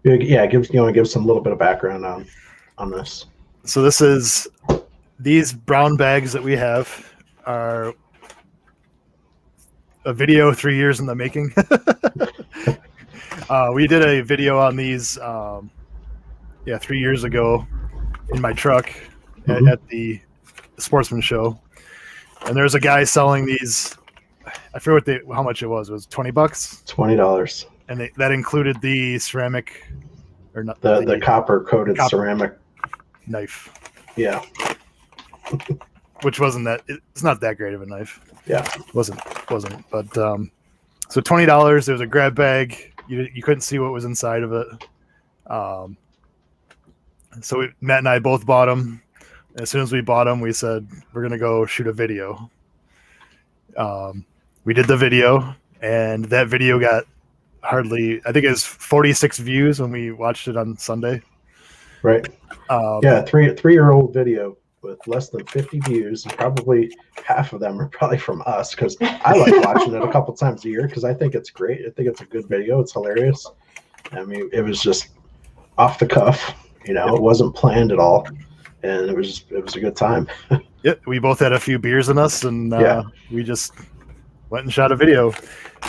Speaker 1: yeah, give some little bit of background on this.
Speaker 2: So these brown bags that we have are a video 3 years in the making. We did a video on these 3 years ago in my truck at the Sportsmen show. And there's a guy selling these. I forget how much it was. It was $20.
Speaker 1: $20.
Speaker 2: And that included the ceramic, or not
Speaker 1: the copper coated ceramic
Speaker 2: knife.
Speaker 1: Yeah.
Speaker 2: Which wasn't that. It's not that great of a knife.
Speaker 1: Yeah.
Speaker 2: Wasn't. But so $20. There was a grab bag. You couldn't see what was inside of it. So Matt and I both bought them. As soon as we bought them, we said, we're going to go shoot a video. We did the video, and that video got I think it was 46 views when we watched it on Sunday.
Speaker 1: Right. Yeah, three-year-old video with less than 50 views, and probably half of them are probably from us, because I like watching it a couple times a year because I think it's great. I think it's a good video. It's hilarious. It was just off the cuff. It wasn't planned at all. and it was a good time.
Speaker 2: Yeah, we both had a few beers in us, and we just went and shot a video.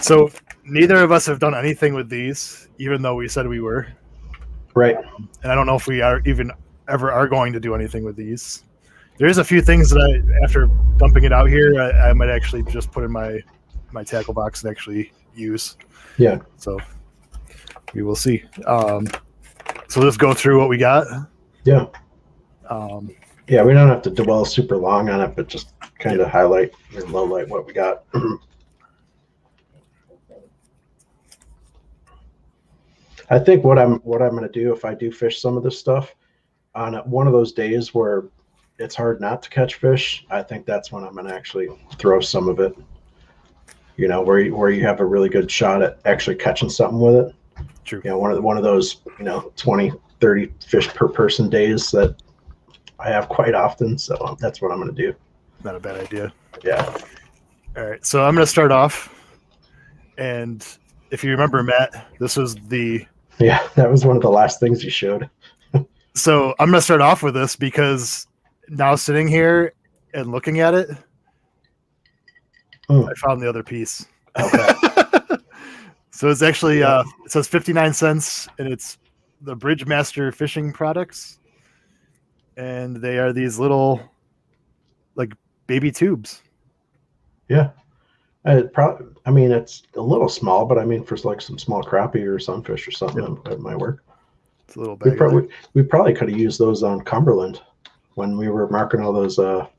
Speaker 2: So neither of us have done anything with these, even though we said we were.
Speaker 1: Right.
Speaker 2: And I don't know if we are even ever are going to do anything with these. There's a few things that after dumping it out here, I might actually just put in my tackle box and actually use.
Speaker 1: Yeah.
Speaker 2: So we will see. So let's go through what we got.
Speaker 1: Yeah.
Speaker 2: Yeah,
Speaker 1: we don't have to dwell super long on it, but just kind of highlight or low light what we got. I think what I'm going to do if I do fish some of this stuff on one of those days where it's hard not to catch fish, I think that's when I'm going to actually throw some of it. Where you have a really good shot at actually catching something with it.
Speaker 2: True.
Speaker 1: One of those 20, 30 fish per person days that I have quite often. So that's what I'm going to do.
Speaker 2: Not a bad idea.
Speaker 1: Yeah.
Speaker 2: All right. So I'm going to start off. And if you remember, Matt, this was
Speaker 1: that was one of the last things you showed.
Speaker 2: So I'm going to start off with this because now sitting here and looking at it, I found the other piece.
Speaker 1: Okay.
Speaker 2: So it's actually, it says 59 cents, and it's the Bridgemaster fishing products. And they are these little, like, baby tubes.
Speaker 1: Yeah. It's a little small, but for like some small crappie or sunfish or something, that might work.
Speaker 2: It's a little bag.
Speaker 1: We probably could have used those on Cumberland when we were marking all those.
Speaker 2: Those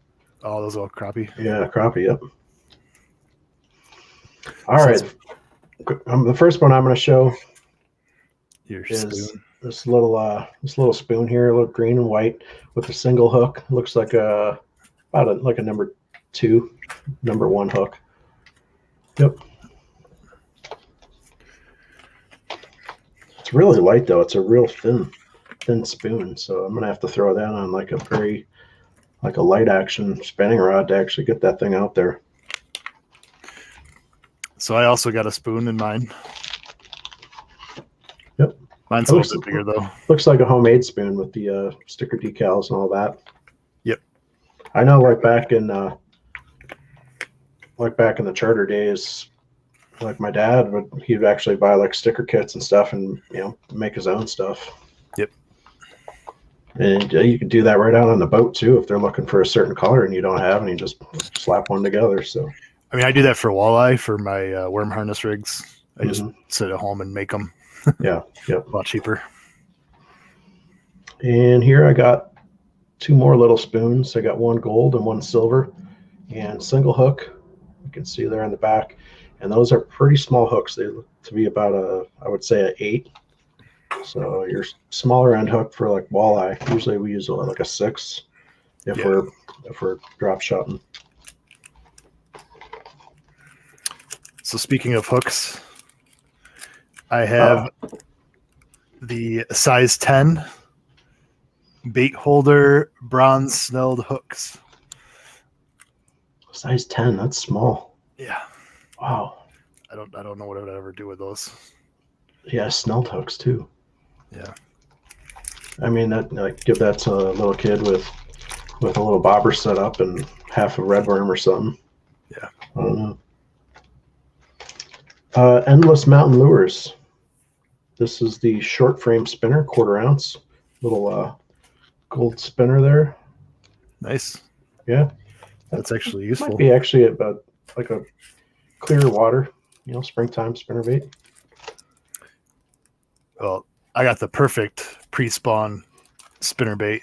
Speaker 2: little crappie.
Speaker 1: Yeah, crappie. Yep. All right. The first one I'm going to show is this little spoon here, a little green and white with a single hook. Looks like about a number 2, number 1 hook. Yep. It's really light though. It's a real thin spoon. So I'm gonna have to throw that on like a light action spinning rod to actually get that thing out there.
Speaker 2: So I also got a spoon in mine.
Speaker 1: Yep.
Speaker 2: Mine's a little bit bigger though.
Speaker 1: Looks like a homemade spoon with the sticker decals and all that.
Speaker 2: Yep.
Speaker 1: I know like back in the charter days, like my dad he'd actually buy like sticker kits and stuff and make his own stuff.
Speaker 2: Yep.
Speaker 1: And you can do that right out on the boat too if they're looking for a certain color and you don't have any, just slap one together. So
Speaker 2: I do that for walleye for my worm harness rigs. I just sit at home and make them.
Speaker 1: Yeah. Yep.
Speaker 2: A lot cheaper.
Speaker 1: And here I got 2 more little spoons. I got 1 gold and 1 silver and single hook. You can see there in the back. And those are pretty small hooks. They look to be about I would say an 8. So your smaller end hook for like walleye. Usually we use like a 6 if we're drop shotting.
Speaker 2: So speaking of hooks, I have the size 10 bait holder bronze snelled hooks.
Speaker 1: Size 10, that's small.
Speaker 2: Yeah.
Speaker 1: Wow.
Speaker 2: I don't know what I would ever do with those.
Speaker 1: Yeah, snelled hooks too.
Speaker 2: Yeah.
Speaker 1: That give that to a little kid with a little bobber set up and half a redworm or something.
Speaker 2: Yeah.
Speaker 1: I don't know. Endless Mountain Lures. This is the short frame spinner, 1/4 ounce. Little gold spinner there.
Speaker 2: Nice.
Speaker 1: Yeah.
Speaker 2: That's actually useful.
Speaker 1: Might be actually about like a clear water, springtime spinner bait.
Speaker 2: Well, I got the perfect pre-spawn spinner bait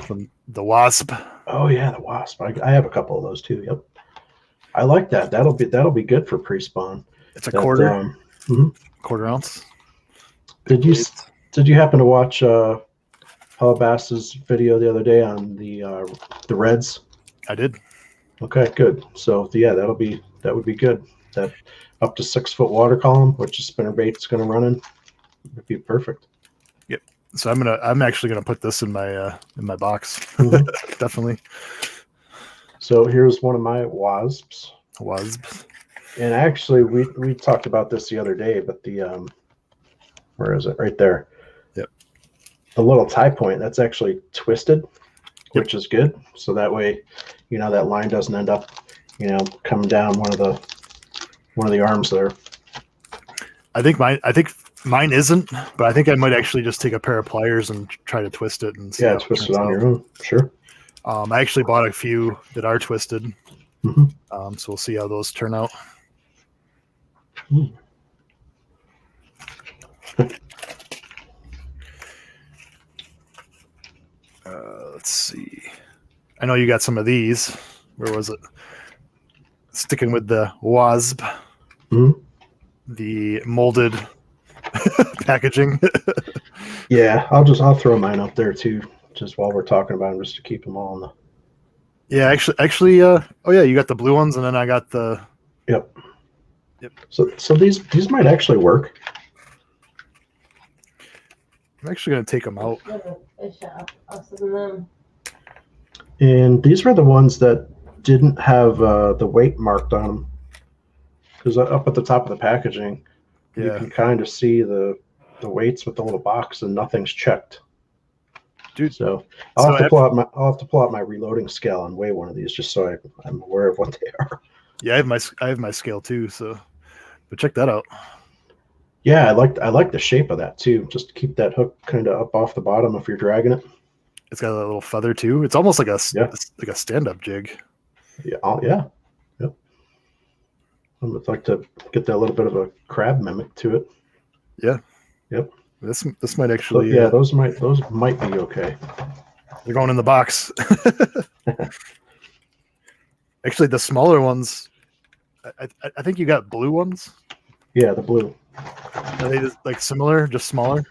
Speaker 2: from the Wasp.
Speaker 1: Oh yeah, the Wasp. I have a couple of those too. Yep. I like that. That'll be good for pre-spawn.
Speaker 2: It's a quarter 1/4 ounce.
Speaker 1: Did you happen to watch Paul Bass's video the other day on the Reds?
Speaker 2: I did.
Speaker 1: Okay, good. So that would be good. That up to 6 foot water column, which the spinner bait's going to run in, would be perfect.
Speaker 2: Yep. So I'm actually gonna put this in my box. Definitely.
Speaker 1: So here's one of my wasps.
Speaker 2: Wasps.
Speaker 1: And actually, we talked about this the other day, but the where is it? Right there.
Speaker 2: Yep.
Speaker 1: little tie point, that's actually twisted, which is good. So that way, that line doesn't end up, coming down one of the arms there.
Speaker 2: I think mine isn't, but I think I might actually just take a pair of pliers and try to twist it and see.
Speaker 1: Yeah, twist it on your own. Sure.
Speaker 2: I actually bought a few that are twisted.
Speaker 1: Mm-hmm.
Speaker 2: So we'll see how those turn out. Let's see. I know you got some of these. Where was it? Sticking with the wasp.
Speaker 1: Mm-hmm.
Speaker 2: The molded packaging.
Speaker 1: Yeah, I'll throw mine up there too, just while we're talking about them, just to keep them all in the.
Speaker 2: Yeah, actually, oh yeah, you got the blue ones, and then I got the.
Speaker 1: Yep. So these might actually work.
Speaker 2: I'm actually gonna take them out.
Speaker 1: And these were the ones that didn't have the weight marked on them, because up at the top of the packaging, you can kind of see the weights with the little box, and nothing's checked.
Speaker 2: Dude,
Speaker 1: so I'll have to pull out my reloading scale and weigh one of these, just so I'm aware of what they are.
Speaker 2: Yeah, I have my scale too. So, but check that out.
Speaker 1: Yeah, I like the shape of that too. Just keep that hook kind of up off the bottom if you're dragging it.
Speaker 2: It's got a little feather too. It's almost like a stand-up jig.
Speaker 1: Yeah. Yeah. Yep. I would like to get that little bit of a crab mimic to it.
Speaker 2: Yeah.
Speaker 1: Yep.
Speaker 2: This might actually.
Speaker 1: So, yeah, those might be okay.
Speaker 2: They're going in the box. Actually, the smaller ones. I think you got blue ones.
Speaker 1: Yeah, the blue.
Speaker 2: Are they just like similar, just smaller?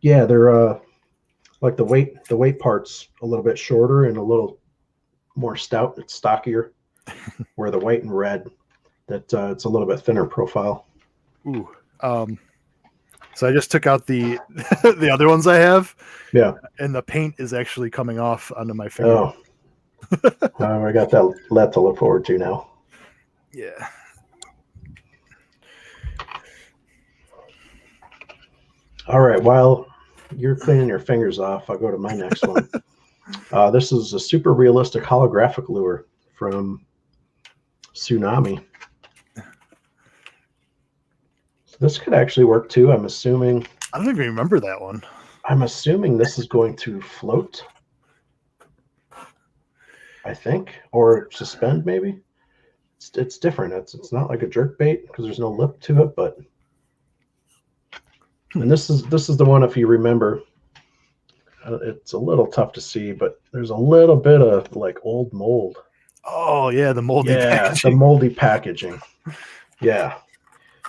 Speaker 1: Yeah, they're like the weight part's a little bit shorter and a little more stout. It's stockier, where the white and red, that it's a little bit thinner profile.
Speaker 2: Ooh. So I just took out the the other ones I have.
Speaker 1: Yeah.
Speaker 2: And the paint is actually coming off onto my finger.
Speaker 1: Oh. I got that to look forward to now.
Speaker 2: Yeah.
Speaker 1: All right. While you're cleaning your fingers off, I'll go to my next one. This is a super realistic holographic lure from Tsunami. So this could actually work too. I'm assuming.
Speaker 2: I don't even remember that one.
Speaker 1: I'm assuming this is going to float, I think, or suspend maybe. It's different. It's not like a jerk bait because there's no lip to it, but. And this is the one, if you remember, it's a little tough to see, but there's a little bit of like old mold.
Speaker 2: Oh yeah, the moldy packaging.
Speaker 1: The moldy packaging. Yeah.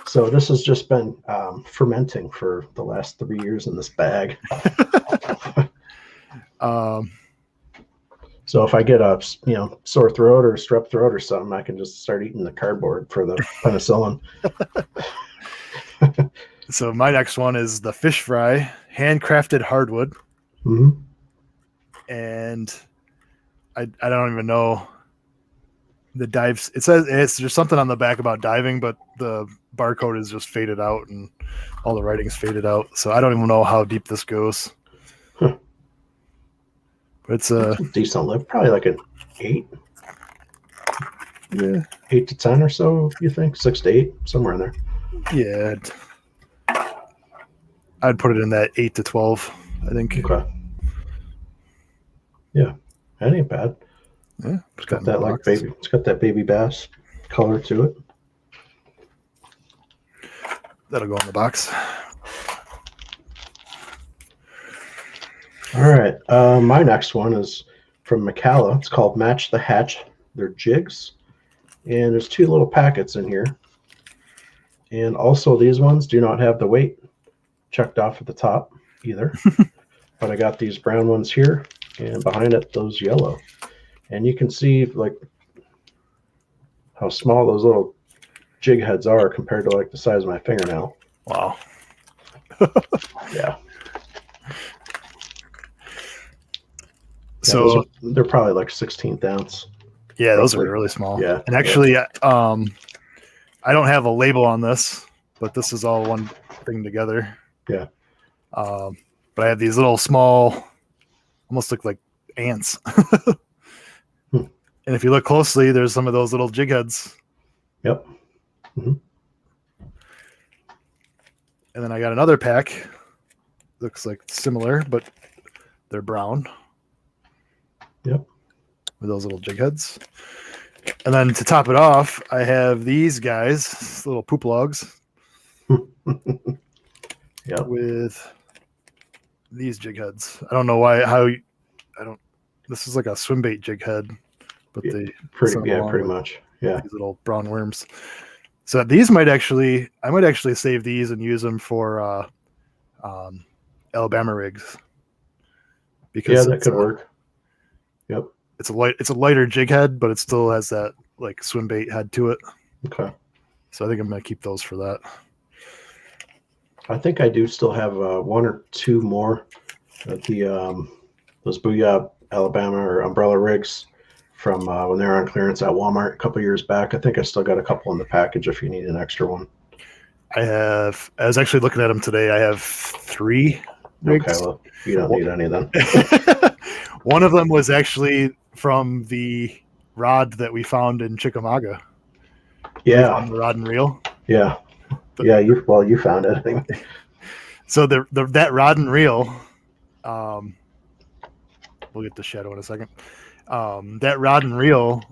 Speaker 1: So this has just been fermenting for the last 3 years in this bag. So if I get a sore throat or strep throat or something, I can just start eating the cardboard for the penicillin.
Speaker 2: So my next one is the fish fry, handcrafted hardwood.
Speaker 1: Mm-hmm.
Speaker 2: And I don't even know the dives. It says there's something on the back about diving, but the barcode is just faded out and all the writing's faded out. So I don't even know how deep this goes.
Speaker 1: Huh.
Speaker 2: But it's a
Speaker 1: decent lip, probably like an 8.
Speaker 2: Yeah.
Speaker 1: 8 to 10 or so, you think? 6 to 8, somewhere in there.
Speaker 2: Yeah. I'd put it in that 8 to 12, I think.
Speaker 1: Okay. Yeah, that ain't bad.
Speaker 2: Yeah,
Speaker 1: it's got that like baby. It's got that baby bass color to it.
Speaker 2: That'll go in the box.
Speaker 1: All right. My next one is from Macalla. It's called Match the Hatch. They're jigs, and there's 2 little packets in here. And also, these ones do not have the weight checked off at the top either. But I got these brown ones here, and behind it, those yellow. And you can see like how small those little jig heads are compared to like the size of my fingernail.
Speaker 2: Wow.
Speaker 1: Yeah.
Speaker 2: So
Speaker 1: they're probably like 16th ounce.
Speaker 2: Yeah, those are really small.
Speaker 1: Yeah.
Speaker 2: And actually, I don't have a label on this, but this is all one thing together.
Speaker 1: Yeah.
Speaker 2: But I have these little small, almost look like ants. And if you look closely, there's some of those little jig heads.
Speaker 1: Yep. Mm-hmm.
Speaker 2: And then I got another pack. Looks like similar, but they're brown.
Speaker 1: Yep.
Speaker 2: With those little jig heads. And then to top it off, I have these guys, little poop logs.
Speaker 1: Yep.
Speaker 2: With these jig heads. I don't know this is like a swim bait jig head, but they
Speaker 1: pretty much. Yeah.
Speaker 2: These little brown worms. So these I might actually save these and use them for Alabama rigs. Because
Speaker 1: that could work. Yep.
Speaker 2: It's a lighter jig head, but it still has that like swim bait head to it.
Speaker 1: Okay.
Speaker 2: So I think I'm gonna keep those for that.
Speaker 1: I think I do still have one or two more at the those Booyah Alabama or umbrella rigs from when they were on clearance at Walmart a couple years back. I think I still got a couple in the package if you need an extra one.
Speaker 2: I was actually looking at them today. I have 3 rigs.
Speaker 1: Okay, well, you don't need any then.
Speaker 2: One of them was actually from the rod that we found in Chickamauga.
Speaker 1: Yeah.
Speaker 2: The rod and reel.
Speaker 1: Yeah. Yeah, you found it anyway.
Speaker 2: So that rod and reel, we'll get to Shadow in a second. That rod and reel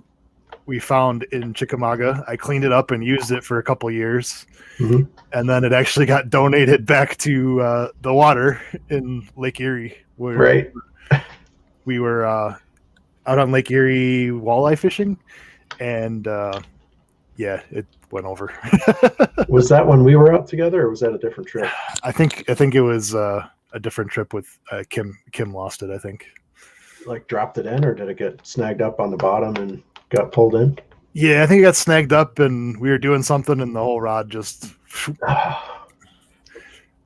Speaker 2: we found in Chickamauga. I cleaned it up and used it for a couple years.
Speaker 1: Mm-hmm.
Speaker 2: And then it actually got donated back to the water in Lake Erie.
Speaker 1: Right.
Speaker 2: We were out on Lake Erie walleye fishing, and it went over.
Speaker 1: Was that when we were out together, or was that a different trip?
Speaker 2: I think it was a different trip with Kim. Kim lost it, I think.
Speaker 1: Like dropped it in, or did it get snagged up on the bottom and got pulled in?
Speaker 2: Yeah, I think it got snagged up, and we were doing something, and the whole rod just.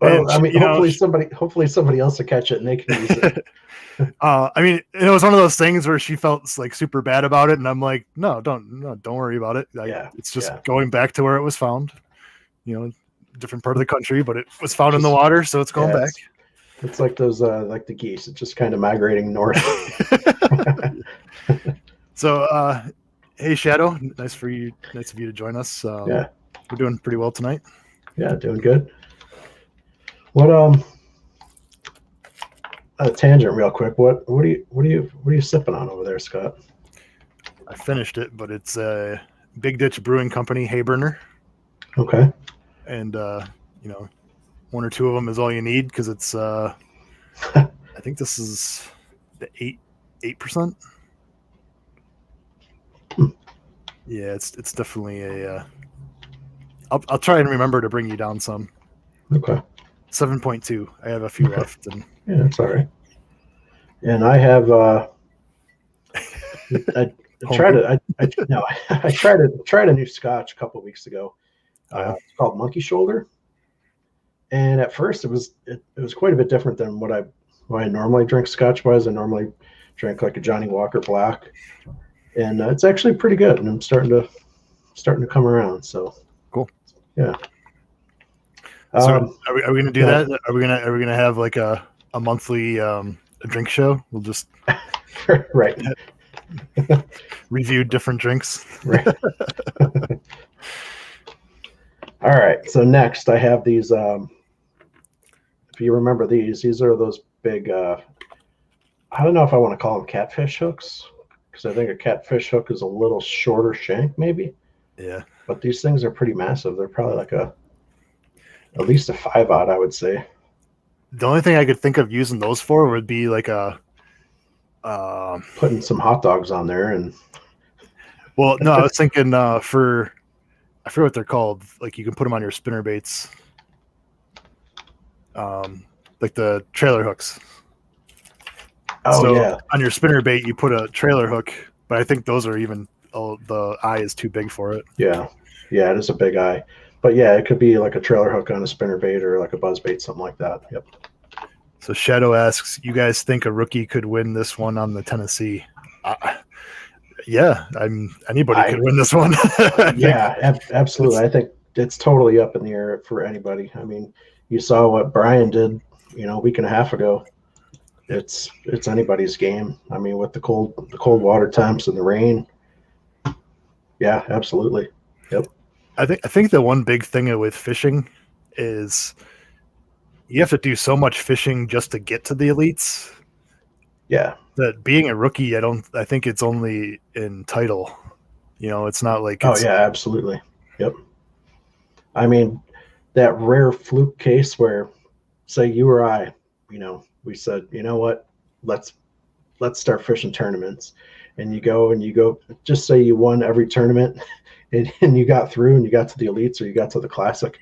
Speaker 1: Well, I mean, hopefully somebody else will catch it and they can use it.
Speaker 2: I mean, it was one of those things where she felt like super bad about it, and I'm like, no, don't worry about it. It's just going back to where it was found. Different part of the country, but it was found in the water, so it's going back.
Speaker 1: It's like those, like the geese. It's just kind of migrating north.
Speaker 2: So, hey, Shadow, nice of you to join us. We're doing pretty well tonight. Yeah,
Speaker 1: doing good. What a tangent real quick. What are you sipping on over there, Scott?
Speaker 2: I finished it, but it's a Big Ditch Brewing Company Hayburner.
Speaker 1: Okay.
Speaker 2: And 1 or 2 of them is all you need because it's I think this is the 8%. Yeah, it's definitely a I'll try and remember to bring you down some.
Speaker 1: Okay.
Speaker 2: 7.2. I have a few left, and
Speaker 1: yeah, it's all right. And I have I tried a new scotch a couple of weeks ago. It's called Monkey Shoulder, and at first it was quite a bit different than what I normally drink scotch wise. I normally drink like a Johnny Walker Black, and it's actually pretty good. And I'm starting to come around. So
Speaker 2: cool.
Speaker 1: Yeah.
Speaker 2: So are we going to do that? Are we gonna have like a monthly a drink show? We'll just
Speaker 1: right
Speaker 2: review different drinks.
Speaker 1: Right. All right. So next I have these. If you remember these are those big. I don't know if I want to call them catfish hooks because I think a catfish hook is a little shorter shank, maybe.
Speaker 2: Yeah.
Speaker 1: But these things are pretty massive. They're probably like at least a 5/0, I would say.
Speaker 2: The only thing I could think of using those for would be like
Speaker 1: putting some hot dogs on there and.
Speaker 2: Well, no, I was thinking I forget what they're called. Like you can put them on your spinner baits, like the trailer hooks.
Speaker 1: Oh
Speaker 2: so
Speaker 1: yeah.
Speaker 2: On your spinner bait, you put a trailer hook, but I think those are even. Oh, the eye is too big for it.
Speaker 1: Yeah, it is a big eye. But yeah, it could be like a trailer hook on a spinner bait or like a buzz bait, something like that. Yep.
Speaker 2: So Shadow asks, you guys think a rookie could win this one on the Tennessee? Yeah, anybody could win this one.
Speaker 1: Yeah, absolutely. it's totally up in the air for anybody. I mean, you saw what Brian did, a week and a half ago. It's anybody's game. I mean, with the cold water temps and the rain. Yeah, absolutely. Yep.
Speaker 2: I think the one big thing with fishing is you have to do so much fishing just to get to the elites.
Speaker 1: Yeah.
Speaker 2: That being a rookie, I think it's only in title. It's not like
Speaker 1: Oh yeah, absolutely. Yep. I mean, that rare fluke case where, say you or I, we said, you know what, let's start fishing tournaments, and you go, just say you won every tournament, and you got through and you got to the elites or you got to the classic.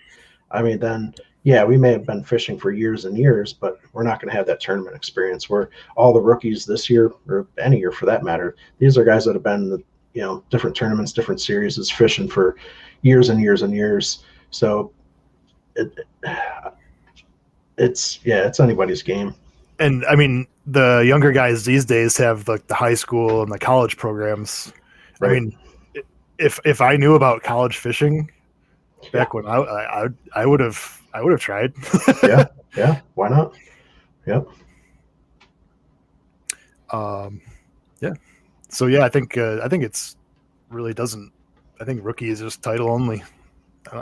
Speaker 1: I mean, then yeah, we may have been fishing for years and years, but we're not going to have that tournament experience where all the rookies this year, or any year for that matter, these are guys that have been in the, different tournaments, different series, is fishing for years and years and years. So it's anybody's game.
Speaker 2: And I mean, the younger guys these days have like the high school and the college programs. Right. I mean, if I knew about college fishing back when I would have tried.
Speaker 1: Yeah. Why not? Yep.
Speaker 2: Yeah. So yeah, I think it's really doesn't. I think rookie is just title only.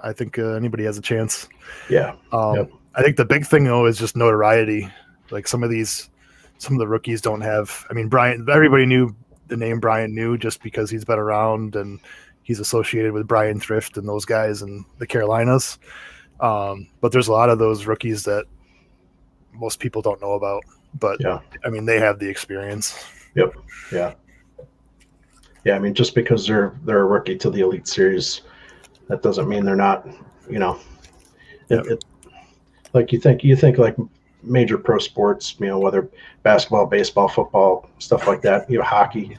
Speaker 2: I think anybody has a chance.
Speaker 1: Yeah.
Speaker 2: Yep. I think the big thing though is just notoriety. Like some of the rookies don't have. I mean, everybody knew the name Brian New just because he's been around and he's associated with Brian Thrift and those guys in the Carolinas. But there's a lot of those rookies that most people don't know about. But yeah, I mean, they have the experience.
Speaker 1: Yep. Yeah. Yeah. I mean, just because they're a rookie to the Elite Series, that doesn't mean they're not. Like you think like major pro sports, whether basketball, baseball, football, stuff like that, hockey.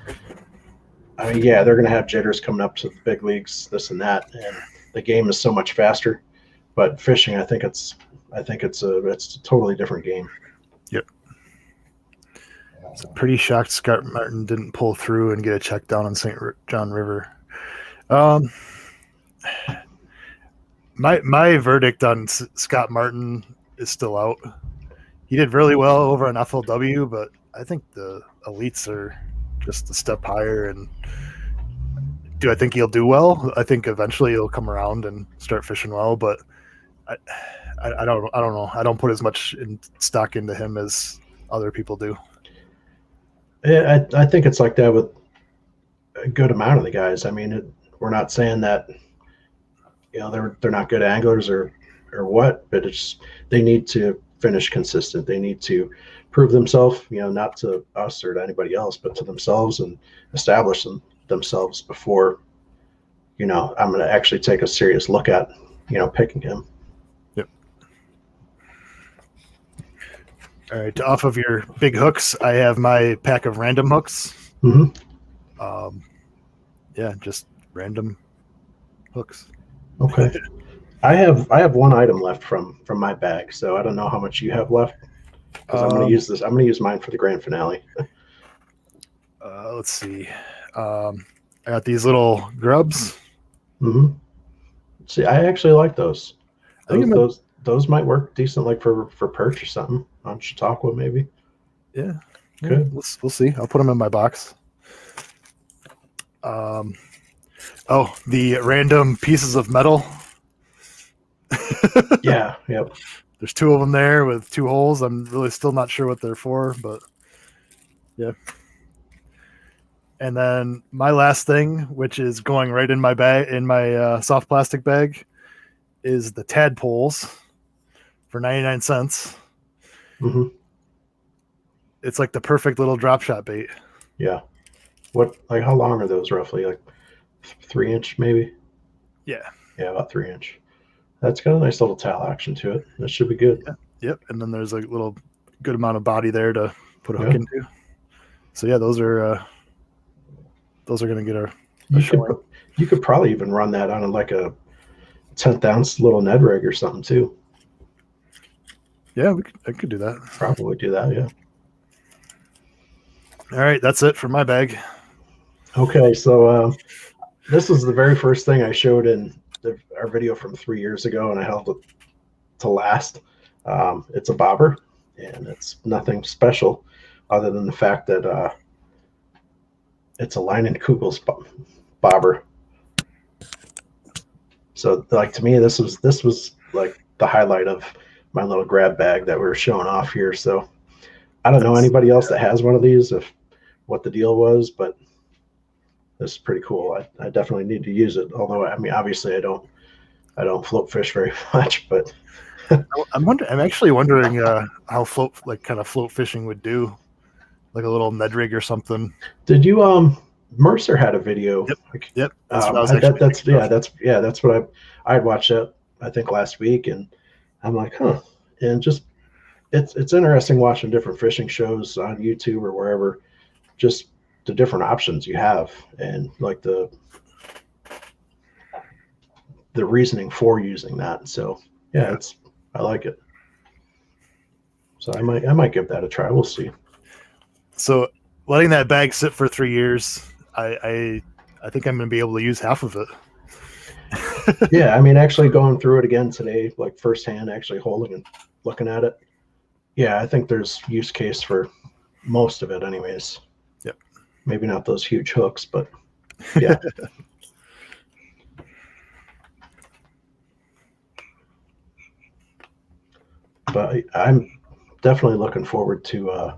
Speaker 1: I mean, yeah, they're going to have jitters coming up to the big leagues, this and that, and the game is so much faster. But fishing, I think it's a totally different game.
Speaker 2: Yep. So pretty shocked Scott Martin didn't pull through and get a check down on St. John River. My verdict on Scott Martin is still out. He did really well over on FLW, but I think the elites are just a step higher. And do I think he'll do well? I think eventually he'll come around and start fishing well, but I don't know. I don't put as much stock into him as other people do.
Speaker 1: Yeah, I think it's like that with a good amount of the guys. I mean, we're not saying that they're not good anglers or what, but it's they need to finish consistent. They need to prove themselves, not to us or to anybody else, but to themselves, and establish themselves before, I'm going to actually take a serious look at, picking him.
Speaker 2: Yep. All right. Off of your big hooks, I have my pack of random hooks.
Speaker 1: Mm-hmm.
Speaker 2: Yeah, just random hooks.
Speaker 1: Okay. I have one item left from my bag, so I don't know how much you have left. Because I'm going to use this. I'm going to use mine for the grand finale.
Speaker 2: Let's see. I got these little grubs.
Speaker 1: Mm-hmm. See, I actually like those. Those might work decent, like for perch or something on Chautauqua, maybe.
Speaker 2: Yeah.
Speaker 1: Good.
Speaker 2: We'll see. I'll put them in my box. The random pieces of metal.
Speaker 1: Yeah. Yep.
Speaker 2: There's two of them there with two holes. I'm really still not sure what they're for, but yeah. And then my last thing, which is going right in my bag, in my soft plastic bag, is the tadpoles for 99 cents.
Speaker 1: Mm-hmm.
Speaker 2: It's like the perfect little drop shot bait.
Speaker 1: Yeah. How long are those roughly? Like 3-inch maybe?
Speaker 2: Yeah.
Speaker 1: Yeah, about 3-inch. That's got a nice little tail action to it. That should be good.
Speaker 2: Yeah. Yep. And then there's a little good amount of body there to put a hook into. So yeah, those are going to get a
Speaker 1: you could probably even run that on like a 10th ounce little Ned rig or something too.
Speaker 2: Yeah, I could do that.
Speaker 1: Probably do that. Yeah.
Speaker 2: All right. That's it for my bag.
Speaker 1: Okay. So this was the very first thing I showed in our video from 3 years ago, and I held it to last. It's a bobber, and it's nothing special other than the fact that it's a line and Kugel's bobber. So, like, to me, this was like the highlight of my little grab bag that we were showing off here. So I don't know anybody else that has one of these, if what the deal was, but this is pretty cool. I definitely need to use it. Although, I mean, obviously I don't float fish very much, but
Speaker 2: I'm actually wondering how kind of float fishing would do, like a little Ned rig or something.
Speaker 1: Did you Mercer had a video?
Speaker 2: Yep.
Speaker 1: That's what I watched that, I think, last week, and I'm like, huh. And just it's interesting watching different fishing shows on YouTube or wherever, just the different options you have, and like the reasoning for using that. So yeah, I like it. So I might give that a try. We'll see.
Speaker 2: So letting that bag sit for 3 years, I think I'm going to be able to use half of it.
Speaker 1: Yeah, I mean, actually going through it again today, like firsthand, actually holding and looking at it. Yeah, I think there's use case for most of it anyways.
Speaker 2: Yep.
Speaker 1: Maybe not those huge hooks, but yeah. But I'm definitely looking forward to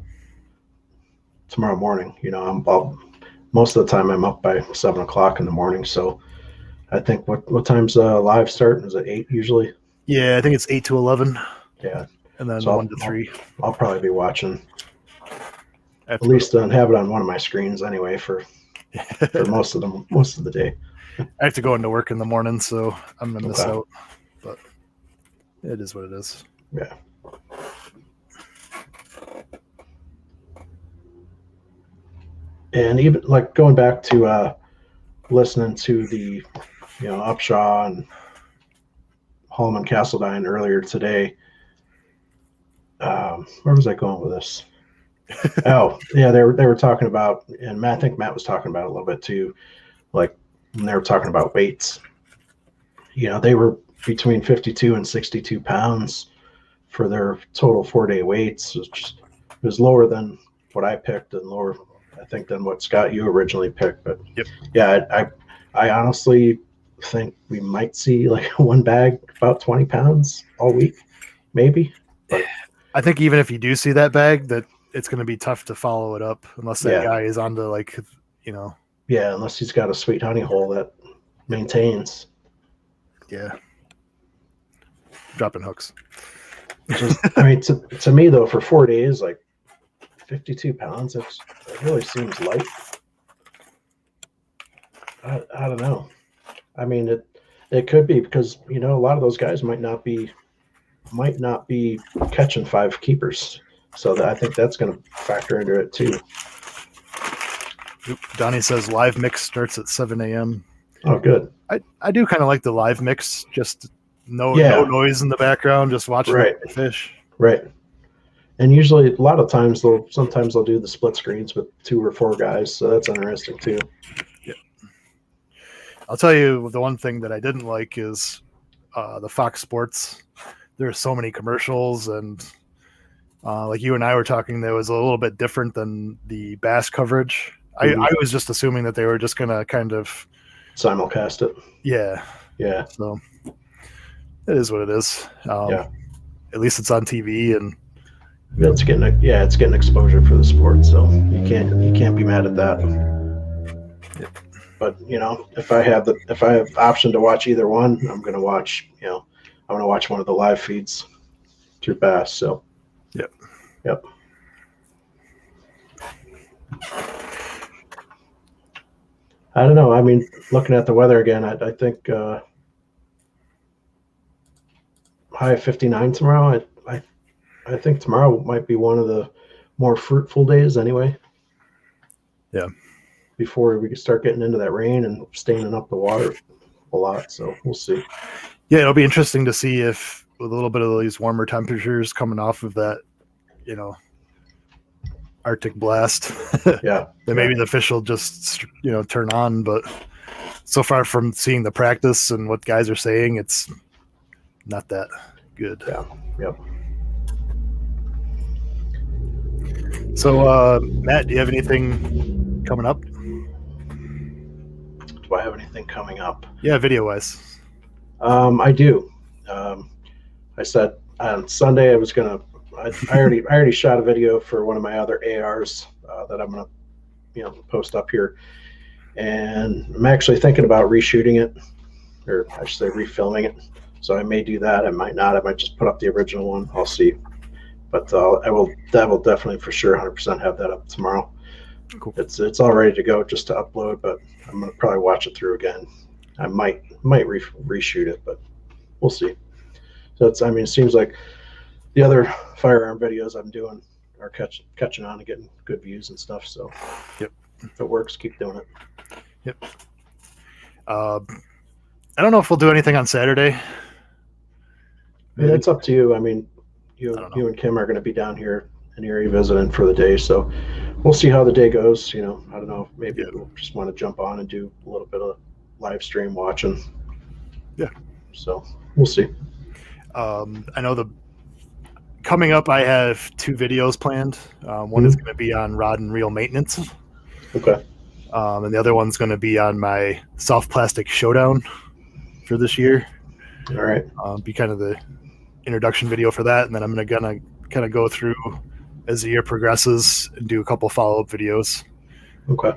Speaker 1: tomorrow morning. You know, most of the time I'm up by 7 o'clock in the morning. So I think what time's live start? Is it 8 usually?
Speaker 2: Yeah, I think it's 8 to 11.
Speaker 1: Yeah.
Speaker 2: And then
Speaker 1: So
Speaker 2: 1 to 3.
Speaker 1: I'll probably be watching. At least have it on one of my screens anyway for most of the day.
Speaker 2: I have to go into work in the morning, so I'm gonna miss out. But it is what it is.
Speaker 1: Yeah. And even like going back to listening to the Upshaw and Hallman Castledine earlier today. Where was I going with this? Oh, yeah, they were talking about, and I think Matt was talking about it a little bit too, like when they were talking about weights. You know, they were between 52 and 62 pounds for their total 4-day weights. It was lower than what I picked and lower, I think, than what Scott you originally picked. But
Speaker 2: yep.
Speaker 1: Yeah, I honestly think we might see like one bag about 20 pounds all week, maybe. But
Speaker 2: I think even if you do see that bag, that it's going to be tough to follow it up unless that guy is on to
Speaker 1: Yeah, unless he's got a sweet honey hole that maintains.
Speaker 2: Yeah. Dropping hooks.
Speaker 1: I mean, to me though, for 4 days, like 52 pounds, it really seems light. I don't know. I mean, it could be because a lot of those guys might not be catching 5 keepers, so I think that's going to factor into it too.
Speaker 2: Donnie says live mix starts at 7 a.m.
Speaker 1: Oh, good.
Speaker 2: I do kind of like the live mix, just no noise in the background, just watching the fish. Right.
Speaker 1: And usually, a lot of times sometimes they'll do the split screens with 2 or 4 guys, so that's interesting too.
Speaker 2: Yeah. I'll tell you the one thing that I didn't like is the Fox Sports. There's so many commercials, and like you and I were talking, that was a little bit different than the bass coverage. Mm-hmm. I was just assuming that they were just going to kind of
Speaker 1: simulcast it.
Speaker 2: Yeah. Yeah. So it is what it is. At least it's on TV, and
Speaker 1: it's getting exposure for the sport, so you can't be mad at that. Yeah. But if I have option to watch either one, I'm going to watch one of the live feeds through Bass. So, yep. I don't know. I mean, looking at the weather again, I think high of 59 tomorrow. I think tomorrow might be one of the more fruitful days anyway.
Speaker 2: Yeah.
Speaker 1: Before we can start getting into that rain and staining up the water a lot. So we'll see.
Speaker 2: Yeah, it'll be interesting to see if with a little bit of these warmer temperatures coming off of that, Arctic blast,
Speaker 1: then
Speaker 2: maybe the fish will just turn on. But so far from seeing the practice and what guys are saying, it's not that good.
Speaker 1: Yeah. Yep.
Speaker 2: So, Matt, do you have anything coming up?
Speaker 1: Do I have anything coming up?
Speaker 2: Yeah, video-wise.
Speaker 1: I do. I said on Sunday I was gonna. I already shot a video for one of my other ARs that I'm gonna, post up here, and I'm actually thinking about reshooting it, or I should say refilming it. So I may do that. I might not. I might just put up the original one. I'll see. But that will definitely for sure 100% have that up tomorrow.
Speaker 2: Cool.
Speaker 1: It's all ready to go just to upload, but I'm gonna probably watch it through again. I might reshoot it, but we'll see. So it seems like the other firearm videos I'm doing are catching on and getting good views and stuff. So
Speaker 2: yep,
Speaker 1: if it works, keep doing it.
Speaker 2: Yep. I don't know if we'll do anything on Saturday.
Speaker 1: Yeah, it's up to you. I mean, you and Kim are going to be down here in Erie visiting for the day, so we'll see how the day goes. I don't know. Maybe we'll just want to jump on and do a little bit of live stream watching.
Speaker 2: Yeah.
Speaker 1: So we'll see.
Speaker 2: I know coming up, I have 2 videos planned. One is going to be on rod and reel maintenance.
Speaker 1: Okay.
Speaker 2: And the other one's going to be on my soft plastic showdown for this year.
Speaker 1: All right.
Speaker 2: Be kind of the introduction video for that, and then I'm gonna kind of go through as the year progresses and do a couple follow-up videos.
Speaker 1: Okay.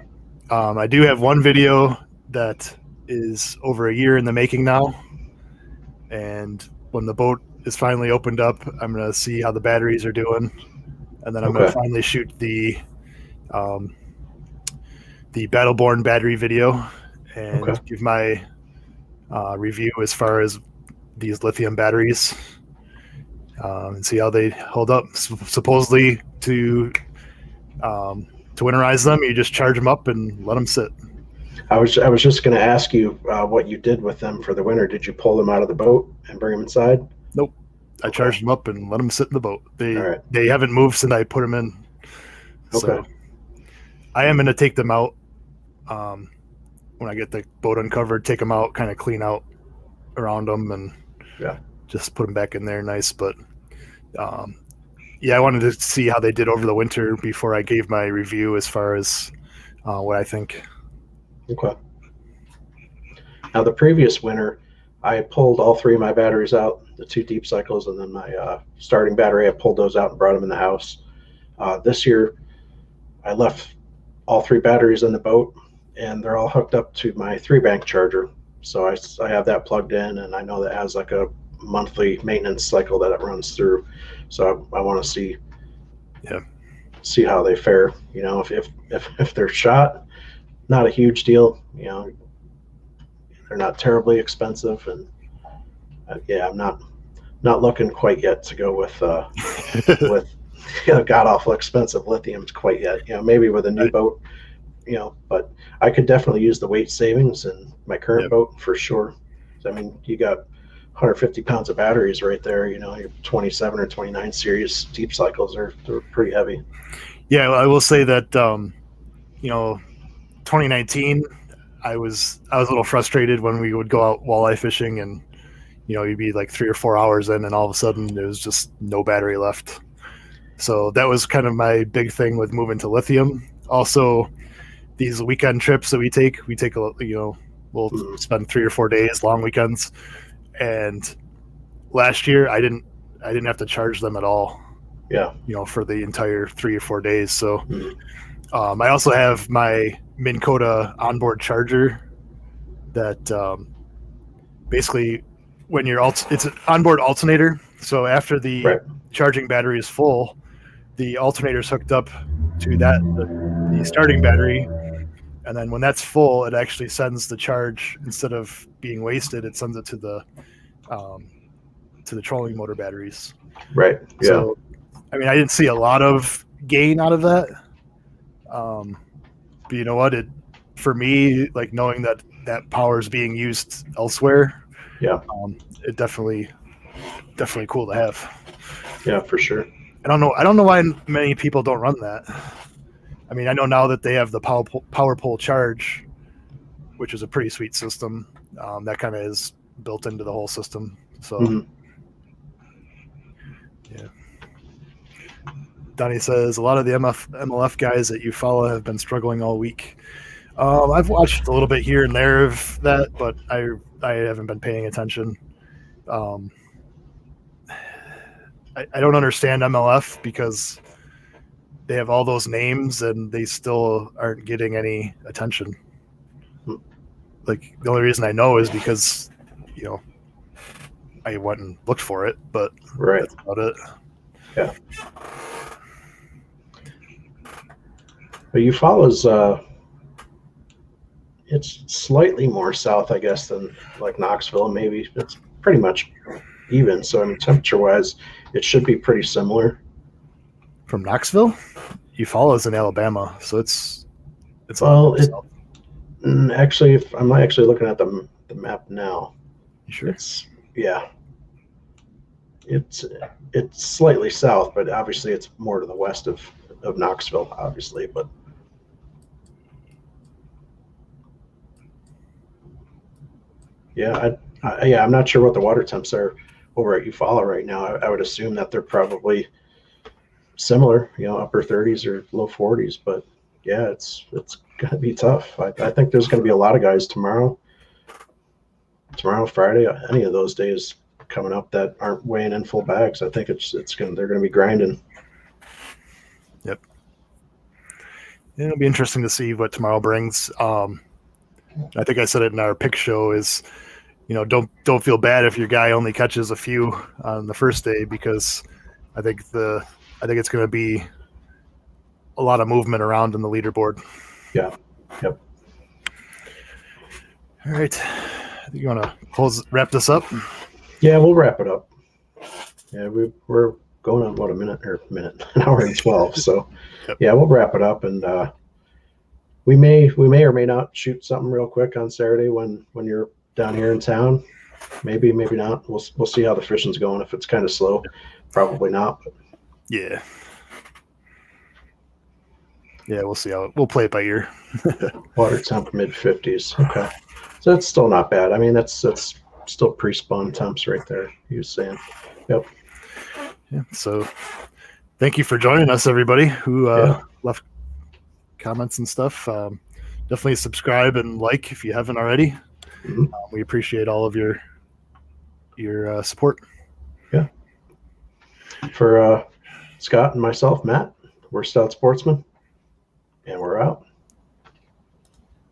Speaker 2: I do have one video that is over a year in the making now, and when the boat is finally opened up, I'm gonna see how the batteries are doing, and then I'm gonna finally shoot the Battleborn battery video and give my review as far as these lithium batteries. And see how they hold up. Supposedly to winterize them, you just charge them up and let them sit.
Speaker 1: I was just going to ask you what you did with them for the winter. Did you pull them out of the boat and bring them inside?
Speaker 2: Nope. I charged them up and let them sit in the boat. They haven't moved since I put them in. So I am going to take them out when I get the boat uncovered. Take them out, kind of clean out around them, and just put them back in there nice. But I wanted to see how they did over the winter before I gave my review as far as what I think.
Speaker 1: Okay. Now, the previous winter, I pulled all 3 of my batteries out, the 2 deep cycles, and then my starting battery. I pulled those out and brought them in the house. This year, I left all 3 batteries in the boat, and they're all hooked up to my 3-bank charger. So I have that plugged in, and I know that has like a monthly maintenance cycle that it runs through. So I want to see how they fare. If they're shot, not a huge deal. They're not terribly expensive, and I'm not looking quite yet to go with god awful expensive lithiums quite yet. Maybe with a new boat, but I could definitely use the weight savings in my current boat for sure. I mean, you got 150 pounds of batteries right there. Your 27 or 29 series deep cycles they're pretty heavy.
Speaker 2: Yeah, I will say that 2019, I was a little frustrated when we would go out walleye fishing, and you'd be like 3 or 4 hours in, and all of a sudden there was just no battery left. So that was kind of my big thing with moving to lithium. Also, these weekend trips that we take we'll spend 3 or 4 days, long weekends. And last year I didn't have to charge them at all.
Speaker 1: Yeah.
Speaker 2: For the entire 3 or 4 days. So I also have my Minn Kota onboard charger that basically when it's an onboard alternator. So after the charging battery is full, the alternator is hooked up to the starting battery. And then when that's full, it actually sends the charge, instead of being wasted, it sends it to the trolling motor batteries.
Speaker 1: Right. Yeah.
Speaker 2: So, I mean, I didn't see a lot of gain out of that. But you know what? For me, like knowing that power is being used elsewhere.
Speaker 1: Yeah.
Speaker 2: It definitely cool to have.
Speaker 1: Yeah, for sure.
Speaker 2: I don't know why many people don't run that. I mean, I know now that they have the power pole charge, which is a pretty sweet system. That kind of is built into the whole system. So, yeah. Donnie says a lot of the MLF guys that you follow have been struggling all week. I've watched a little bit here and there of that, but I haven't been paying attention. I don't understand MLF because they have all those names and they still aren't getting any attention. Like, the only reason I know is because, I went and looked for it, but that's about it.
Speaker 1: Yeah. But Eufaula's it's slightly more south, I guess, than like Knoxville. Maybe it's pretty much even. So, I mean, temperature-wise, it should be pretty similar.
Speaker 2: From Knoxville, Eufaula's in Alabama, so it's
Speaker 1: well. Actually, if I'm actually looking at the map now,
Speaker 2: you sure?
Speaker 1: It's slightly south, but obviously it's more to the west of Knoxville, obviously, but. Yeah, I'm not sure what the water temps are over at Eufaula right now. I would assume that they're probably similar, upper 30s or low 40s. But yeah, it's gonna be tough. I think there's gonna be a lot of guys tomorrow, Friday, any of those days coming up that aren't weighing in full bags. I think they're gonna be grinding.
Speaker 2: Yep. Yeah, it'll be interesting to see what tomorrow brings. I think I said it in our pick show is, don't feel bad if your guy only catches a few on the first day, because I think it's going to be a lot of movement around in the leaderboard.
Speaker 1: Yeah. Yep.
Speaker 2: All right. I think you want to wrap this up?
Speaker 1: Yeah, we'll wrap it up. Yeah, we're going on an hour and 12. So yep. Yeah, we'll wrap it up, and we may or may not shoot something real quick on Saturday when you're down here in town. Maybe not. We'll see how the fishing's going. If it's kind of slow, probably not. But.
Speaker 2: Yeah, we'll see we'll play it by ear.
Speaker 1: Water temp mid 50s. Okay, so that's still not bad. I mean, that's still pre-spawn temps right there. He was saying. Yep.
Speaker 2: Yeah. So, thank you for joining us, everybody who left comments and stuff. Definitely subscribe and like if you haven't already.
Speaker 1: Mm-hmm.
Speaker 2: We appreciate all of your support.
Speaker 1: Yeah. For Scott and myself, Matt, we're Stout Sportsmen, and we're out.